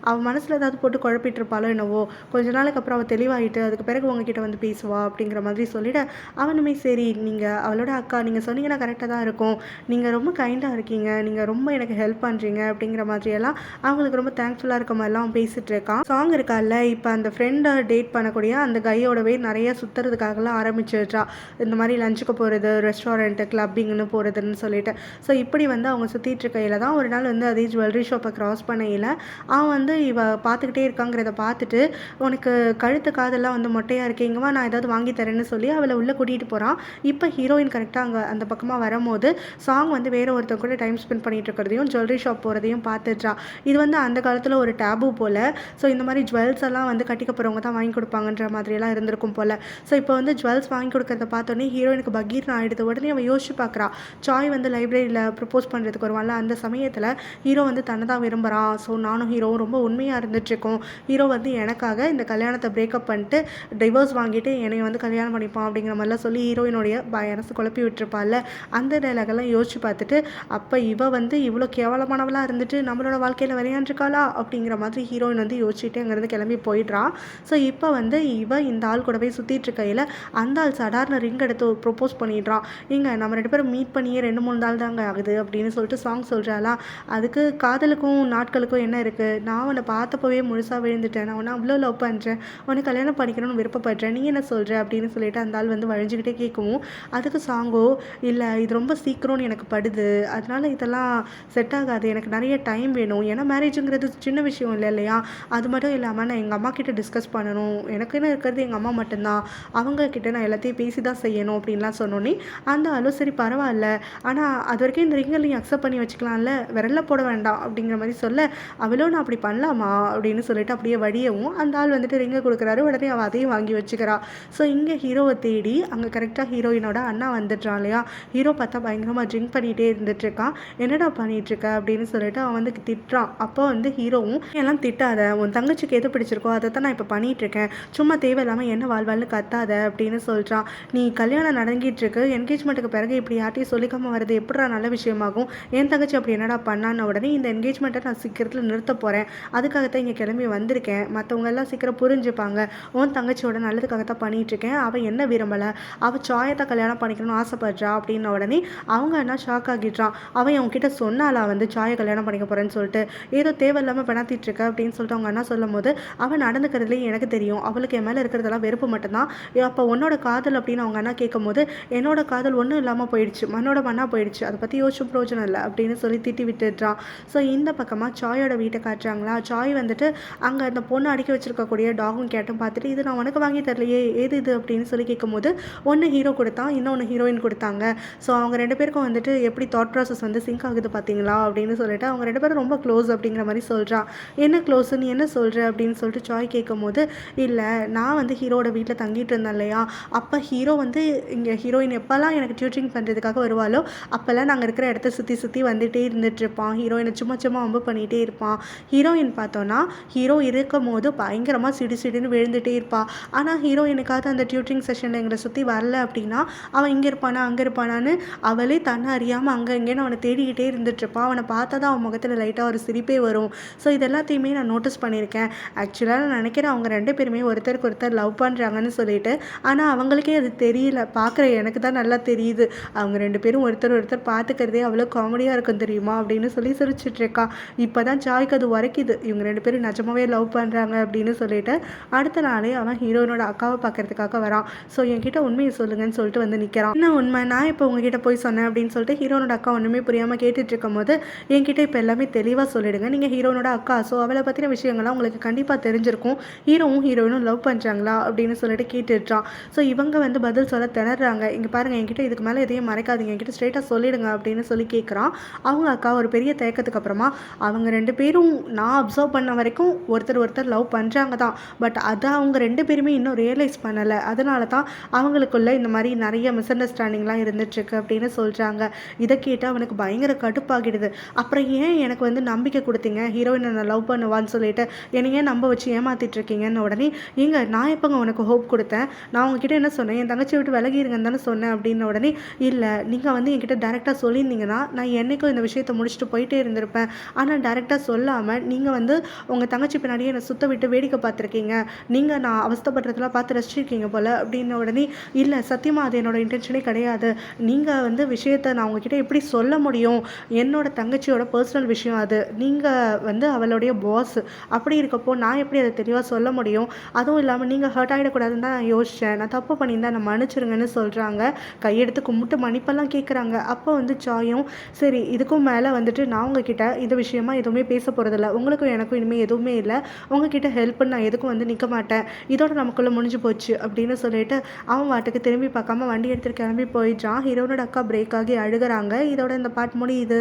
அவன் மனசில் ஏதாவது போட்டு குழப்பிட்டு இருப்பாளோ என்னவோ, கொஞ்ச நாளுக்கு அப்புறம் அவள் தெளிவாகிட்டு அதுக்கு பிறகு உங்ககிட்ட வந்து பேசுவா அப்படிங்கிற மாதிரி சொல்லிவிட அவனுமே சரி நீங்கள் அவளோட அக்கா, நீங்கள் சொன்னீங்கன்னா கரெக்டாக தான் இருக்கும், நீங்கள் ரொம்ப கைண்டாக இருக்கீங்க, நீங்கள் ரொம்ப எனக்கு ஹெல்ப் பண்ணுறீங்க அப்படிங்கிற மாதிரியெல்லாம் அவங்களுக்கு ரொம்ப தேங்க்ஃபுல்லாக இருக்க மாதிரிலாம் பேசிகிட்டு இருக்கான். சாங் இருக்கால, இப்போ அந்த ஃப்ரெண்டை டேட் பண்ணக்கூடிய அந்த கையோடவே நிறைய சுற்றுறதுக்காகலாம் ஆரம்பிச்சிடுறா. இந்த மாதிரி லஞ்சுக்கு போகிறது, ரெஸ்டாரண்ட்டு, கிளப்பிங்னு போகிறதுன்னு சொல்லிட்டு. ஸோ இப்படி வந்து அவங்க சுற்றிட்டு இருக்கையில் தான் ஒரு நாள் வந்து அதே ஜுவல்லரி ஷாப்பை க்ராஸ் பண்ணையில் அவன் வந்து இவ பார்த்துக்கிட்டே இருக்காங்கிறத பார்த்துட்டு, உனக்கு கழுத்து காதெல்லாம் வந்து மொட்டையாக இருக்கீங்கம்மா, நான் ஏதாவது வாங்கி தரேன்னு சொல்லி அவளை உள்ளே கூட்டிகிட்டு போகிறான். இப்போ ஹீரோயின் கரெக்டாக அங்கே அந்த பக்கமாக வரும்போது சாங் வந்து வேற ஒருத்தர் கூட டைம் ஸ்பெண்ட் பண்ணிட்டு இருக்கிறதையும் ஜுவல்லரி ஷாப் போகிறதையும் பார்த்துட்றா. இது வந்து அந்த காலத்தில் ஒரு டேபு போல். ஸோ இந்த மாதிரி ஜுவல்ஸ் எல்லாம் வந்து கட்டிக்க போகிறவங்க தான் வாங்கி கொடுப்பாங்கன்ற மாதிரியெல்லாம் இருந்திருக்கும் போல். ஸோ இப்போ வந்து ஜுவல்ஸ் வாங்கி கொடுக்கறத பார்த்தோன்னே ஹீரோயினுக்கு பகீர்னு ஆகிடுது. உடனே அவள் யோசிச்சு பார்க்குறா. சாய் வந்து லைப்ரரியில் ப்ரப்போஸ் பண்ணுறதுக்கு வருவான்ல, அந்த சமயத்தில் ஹீரோ வந்து தன்னை தான் விரும்புகிறான். ஸோ நானும் ஹீரோவும் ரொம்ப உண்மையாக இருந்துட்டுருக்கோம். ஹீரோ வந்து எனக்காக இந்த கல்யாணத்தை பிரேக்கப் பண்ணிட்டு டிவோர்ஸ் வாங்கிட்டு என்னை வந்து கல்யாணம் பண்ணிப்பான் அப்படிங்கிற மாதிரிலாம் சொல்லி ஹீரோயினுடைய மனசு குழப்பி விட்டுருப்பாள்ல, அந்த டைலாகெல்லாம் யோசிச்சு பார்த்துட்டு அப்போ இவ வந்து இவ்வளோ கேவலமானவளாக இருந்துட்டு நம்மளோட வாழ்க்கையில் விளையாண்டுருக்காளா அப்படிங்கிற மாதிரி ஹீரோயின் வந்து யோசிச்சுட்டு அங்கேருந்து கிளம்பி போயிடுறான். ஸோ இப்போ வந்து இவ இந்த ஆள் கூடவே சுற்றிட்டு இருக்கையில் அந்த ஆள் சடார்னு ரிங் எடுத்து ப்ரொப்போஸ் பண்ணிடுறான். இங்கே நம்ம 2 பேரும் மீட் பண்ணியே 2-3 நாள் தாங்க ஆகுது அப்படின்னு சொல்லிட்டு சாங் சொல்கிறாளா. அதுக்கு காதலுக்கும் நாட்களுக்கும் என்ன இருக்குது, நான் உன்னை பார்த்தப்போவே முழுசாக விழுந்துட்டேன், நான் உன்னை அவ்வளோ லவ் பண்ணுறேன், உன்னை கல்யாணம் பண்ணிக்கணும்னு விருப்பப்படுறேன், நீ என்ன சொல்கிற அப்படின்னு சொல்லிட்டு அந்த ஆள் வந்து வழிஞ்சிக்கிட்டே கேட்கவும் அதுக்கு சாங்கோ இல்லை இது ரொம்ப சீக்கிரம்னு எனக்கு படுது, அதனால இதெல்லாம் செட் ஆகாது, எனக்கு நிறைய டைம் வேணும், ஏன்னா மேரேஜுங்கிறது சின்ன விஷயம் இல்லை இல்லையா, அது மட்டும் இல்லாமல் நான் எங்கள் அம்மா கிட்ட டிஸ்கஸ் பண்ணணும், எனக்குன்னு இருக்கிறது எங்கள் அம்மா மட்டும்தான், அவங்க கிட்ட நான் எல்லாத்தையும் பேசி தான் செய்யணும் அப்படின்லாம் சொன்னோன்னே அந்த ஆளும் சரி பரவாயில்ல, ஆனால் அது வரைக்கும் இந்த ரிங்கை நீ அக்செப்ட் பண்ணி வச்சுக்கலாம்ல, விரல்ல போட வேண்டாம் அப்படிங்கிற மாதிரி சொல்ல அவளும் நான் அப்படி பண்ணலாமா அப்படின்னு சொல்லிட்டு அப்படியே வடியவும் அந்த ஆள் வந்துட்டு ரிங்கை கொடுக்குறாரு. உடனே அவள் அதையும் வாங்கி வச்சுக்கிறா. ஸோ இங்கே ஹீரோவை தேடி அங்கே கரெக்டாக ஹீரோயினோட அண்ணா வந்துடுறான் இல்லையா. ஹீரோ பார்த்தா பயங்கரமாக ட்ரிங்க் பண்ணிகிட்டே இருந்துட்டுருக்கான். என்னடா பண்ணிகிட்ருக்க அப்படின்னு சொல்லிட்டு அவன் வந்து திட்டுறான். அப்போ வந்து ஹீரோவும் எல்லாம் திட்டாத, உன் தங்கச்சிக்கு எது பிடிச்சிருக்கோ அதை தான் நான் இப்போ பண்ணிகிட்ருக்கேன், சும்மா தேவையில்லாமல் என்ன வாழ்வாள்னு கத்தாத அப்படின்னு சொல்கிறான். நீ கல்யாணம் நடங்கிட்டுருக்கு, என்கேஜ்மெண்ட்டுக்கு பிறகு இப்படி யார்ட்டையும் சொல்லிக்காமல் வர்றது எப்படா நல்ல விஷயமாகும், என் தங்கச்சி அப்படி என்னடா பண்ணான்னு உடனே இந்த என்கேஜ்மெண்ட்டை நான் சீக்கிரத்தில் நிறுத்த போகிறேன், அதுக்காகத்தான் இங்கே கிளம்பி வந்திருக்கேன், மற்றவங்க எல்லாம் சீக்கிரம் புரிஞ்சுப்பாங்க, உன் தங்கச்சியோட நல்லதுக்காகத்தான் பண்ணிகிட்ருக்கேன், அவள் என்ன விரும்பலை, அவள் சாயத்தை கல்யாணம் பண்ணிக்கணும்னு ஆசைப்படுறா அப்படின்ன உடனே அவங்க என்ன ஷாக் ஆகிடுறான். அவன் அவங்ககிட்ட சொன்னாலா வந்து சாயை கல்யாணம் பண்ணிக்க போகிறேன்னு சொல்லிட்டு, ஏதோ தேவையில்லாமல் பெணாத்திட்டுருக்க அப்படின்னு சொல்லிட்டு அவங்க அண்ணா சொல்லும் போது அவன் நடந்துக்கிறதுலேயே எனக்கு தெரியும், அவளுக்கு என் மேலே இருக்கிறதெல்லாம் வெறுப்பு மட்டும்தான், அப்போ உன்னோட காதல் அப்படின்னு அவங்க அண்ணா கேட்கும் போது என்னோட காதல் ஒன்றும் இல்லாமல் போயிடுச்சு, மண்ணோட மண்ணாக போயிடுச்சு, அதை பற்றி யோசிச்சும் பிரோஜனம் இல்லை அப்படின்னு சொல்லி திட்டி விட்டுடுறான். ஸோ இந்த பக்கமாக சாயோட வீட்டை காட்டுறாங்களா. சாய் வந்துட்டு அங்கே அந்த பொண்ணு அடிக்க வச்சிருக்கக்கூடிய டாகும் கேட்டும் பார்த்துட்டு இது நான் உனக்கு வாங்கி தரலையே, ஏது இது அப்படின்னு சொல்லி கேட்கும்போது ஒன்று ஹீரோ கொடுத்தான், இன்னொன்று ஹீரோயின் கொடுத்தாங்க. ஸோ அவங்க 2 பேருக்கும் வந்துட்டு எப்படி தாட் ப்ராசஸ் வந்து சிங்க் ஆகுது பார்த்தீங்களா அப்படின்னு சொல்லிட்டு அவங்க 2 பேரும் ரொம்ப க்ளோஸ் அப்படிங்கிற மாதிரி சொல்கிறான். என்ன க்ளோஸ், நீ என்ன சொல்கிற அப்படின்னு சொல்லிட்டு சாய் கேட்கும்போது இல்லை நான் வந்து ஹீரோட வீட்டில் தங்கிட்டு இருந்தேன் இல்லையா, அப்போ ஹீரோ வந்து இங்கே ஹீரோயின் எப்போல்லாம் எனக்கு டியூட்டரிங் பண்ணுறதுக்காக வருவாளோ அப்போல்லாம் நாங்கள் இருக்கிற இடத்த சுற்றி சுற்றி வந்துகிட்டே இருந்துகிட்ருப்பான், ஹீரோயினை சும்மா சும்மா வம்பு பண்ணிகிட்டே இருப்பான். ஹீரோயின் பார்த்தோன்னா ஹீரோ இருக்கும் போது பயங்கரமாக சிடுன்னு விழுந்துகிட்டே இருப்பாள். ஆனால் ஹீரோயினுக்காக அந்த டியூட்டரிங் செஷனில் எங்களை சுற்றி வரல அப்படின்னா அவன் இங்கே இருப்பானா அங்கே இருப்பானான்னு அவளே தன்னை அறியாமல் அங்கே இங்கேன்னு அவனை தேடிக்கிட்டே இருந்துகிட்ருப்பான். அவனை பார்த்தா தான் அவன் முகத்தில் லைட்டாக ஒரு சிரிப்பே வரும். ஸோ இது எல்லாத்தையுமே நான் நோட்டீஸ் பண்ணியிருக்கேன். ஆக்சுவலாக நான் நினைக்கிறேன் அவங்க 2 பேருமே ஒருத்தருக்கு ஒருத்தர் லவ் பண்ணுறாங்கன்னு சொல்லிட்டு, ஆனால் அவங்களுக்கே அது தெரியல, பார்க்குற எனக்கு தான் நல்லா தெரியுது, அவங்க 2 பேரும் ஒருத்தர் ஒருத்தர் பார்த்துக்கிறதே அவ்வளோ காமெடியாக இருக்கும் தெரியுமா அப்படின்னு சொல்லி சிரிச்சிட்ருக்கா. இப்போ தான் சாய்க்கு அது உரைக்குது, இவங்க 2 பேரும் நிஜமாவே லவ் பண்ணுறாங்க அப்படின்னு சொல்லிட்டு. அடுத்த நாளே அவன் ஹீரோனோட அக்காவை பார்க்கறதுக்காக வரான். ஸோ என்கிட்ட உண்மையை சொல்லுங்கன்னு சொல்லிட்டு வந்து நிற்கிறான். என்ன உண்மை, நான் இப்போ உங்ககிட்ட போய் சொன்னேன் அப்படின்னு சொல்லிட்டு ஹீரோனோட அக்கா ஒன்றுமே புரியாமல் கேட்டுட்டு இருக்கும் போது என்கிட்ட இப்போ எல்லாமே தெளிவாக சொல்லிடுங்க, நீங்கள் ஹீரோனோட அக்கா, ஸோ அவளை பற்றின விஷயங்கள்லாம் உங்களுக்கு கண்டிப்பாக தெரிஞ்சிருக்கும், ஹீரோவும் ஹீரோயினும் லவ் பண்ணுறாங்களா அப்படின்னு சொல்லிட்டு கேட்டுட்றான். ஸோ இவங்க வந்து பதில் சொல்ல திணறாங்க. இங்கே பாருங்கள், என்கிட்ட இதுக்கு மேலே எதையும் மறைக்காதீங்க, என்கிட்ட ஸ்ட்ரெயிட்டாக சொல்லிடுங்க அப்படின்னு சொல்லி கேட்குறான். அவங்க அக்கா ஒரு பெரிய தயக்கத்துக்கு அப்புறமா அவங்க 2 பேரும் நான் அப்சர்வ் பண்ண வரைக்கும் ஒருத்தர் லவ் பண்ணுறாங்க தான், பட் அதை அவங்க 2 பேருமே இன்னும் ரியலைஸ் பண்ணலை, அதனால தான் அவங்களுக்குள்ள இந்த மாதிரி நிறைய மிஸ் அண்டர்ஸ்டாண்டிங்லாம் இருந்துட்டுருக்கு அப்படின்னு சொல்கிறாங்க. இதை கேட்டு அவனுக்கு பயங்கர கடுப்பாகிடுது. அப்புறம் ஏன் எனக்கு வந்து நம்பிக்கை கொடுத்தீங்க, ஹீரோயினை நான் லவ் பண்ணுவான்னு சொல்லிட்டு என்னை ஏன் நம்ப வச்சு ஏமாற்றிட்டு இருக்கீங்கன்னு உடனே, ஏங்க நான் எப்போங்க உனக்கு ஹோப் கொடுத்தேன், நான் உங்ககிட்ட என்ன சொன்னேன், என் தங்கச்சி விட்டு விலகிருங்கன்னு தானே சொன்னேன் அப்படின்ன உடனே, இல்லை நீங்கள் வந்து என்கிட்ட டேரெக்டாக சொல்லியிருந்தீங்கன்னா நான் என்றைக்கும் இந்த விஷயத்தை முடிச்சுட்டு போயிட்டே இருந்திருப்பேன், ஆனால் டேரெக்டாக சொல்லாமல் நீங்கள் வந்து உங்கள் தங்கச்சி பின்னாடியே என்னை சுத்த விட்டு வேடிக்கை பார்த்துருக்கீங்க, நீங்கள் நான் அவஸ்தப்படுறதெல்லாம் பார்த்து ரசிச்சிருக்கீங்க போல் அப்படின்ன உடனே, இல்லை சத்தியமாக அது என்னோட இன்டென்ஷனே கிடையாது, நீங்கள் வந்து விஷயத்தை நான் உங்ககிட்ட எப்படி சொல்ல முடியும், என்னோட தங்கச்சியோட பர்சனல் விஷயம் அது, நீங்கள் வந்து அவளுடைய பாஸ், அப்படி இருக்கப்போ நான் எப்படி அதை தெளிவாக சொல்ல முடியும், அதுவும் இல்லாமல் நீங்கள் ஹர்ட் ஆகிடக்கூடாதுன்னு தான் நான் யோசித்தேன், நான் தப்பு பண்ணியிருந்தேன், நான் மன்னிச்சிருங்கன்னு சொல்கிறாங்க. கையெடுத்து கும்பிட்டு மன்னிப்பெல்லாம் கேட்குறாங்க. அப்போ வந்து சாயும் சரி இதுக்கும் மேலே வந்துட்டு நான் உங்ககிட்ட இந்த விஷயமா எதுவுமே பேச போகிறதில்ல, உங்களுக்கும் எனக்கும் இனிமேல் எதுவுமே இல்லை, உங்ககிட்ட ஹெல்ப் நான் எதுக்கும் வந்து நிற்க மாட்டேன், இதோட நமக்குள்ளே முடிஞ்சு போச்சு அப்படின்னு சொல்லிட்டு அவன் வாட்டுக்கு திரும்பி பார்க்காம வண்டி எடுத்துகிட்டு கிளம்பி போயிடுறான். ஹீரோனோட அக்கா பிரேக் ஆகி அழுகுறாங்க. இதோட இந்த பாட்டு முடியுது.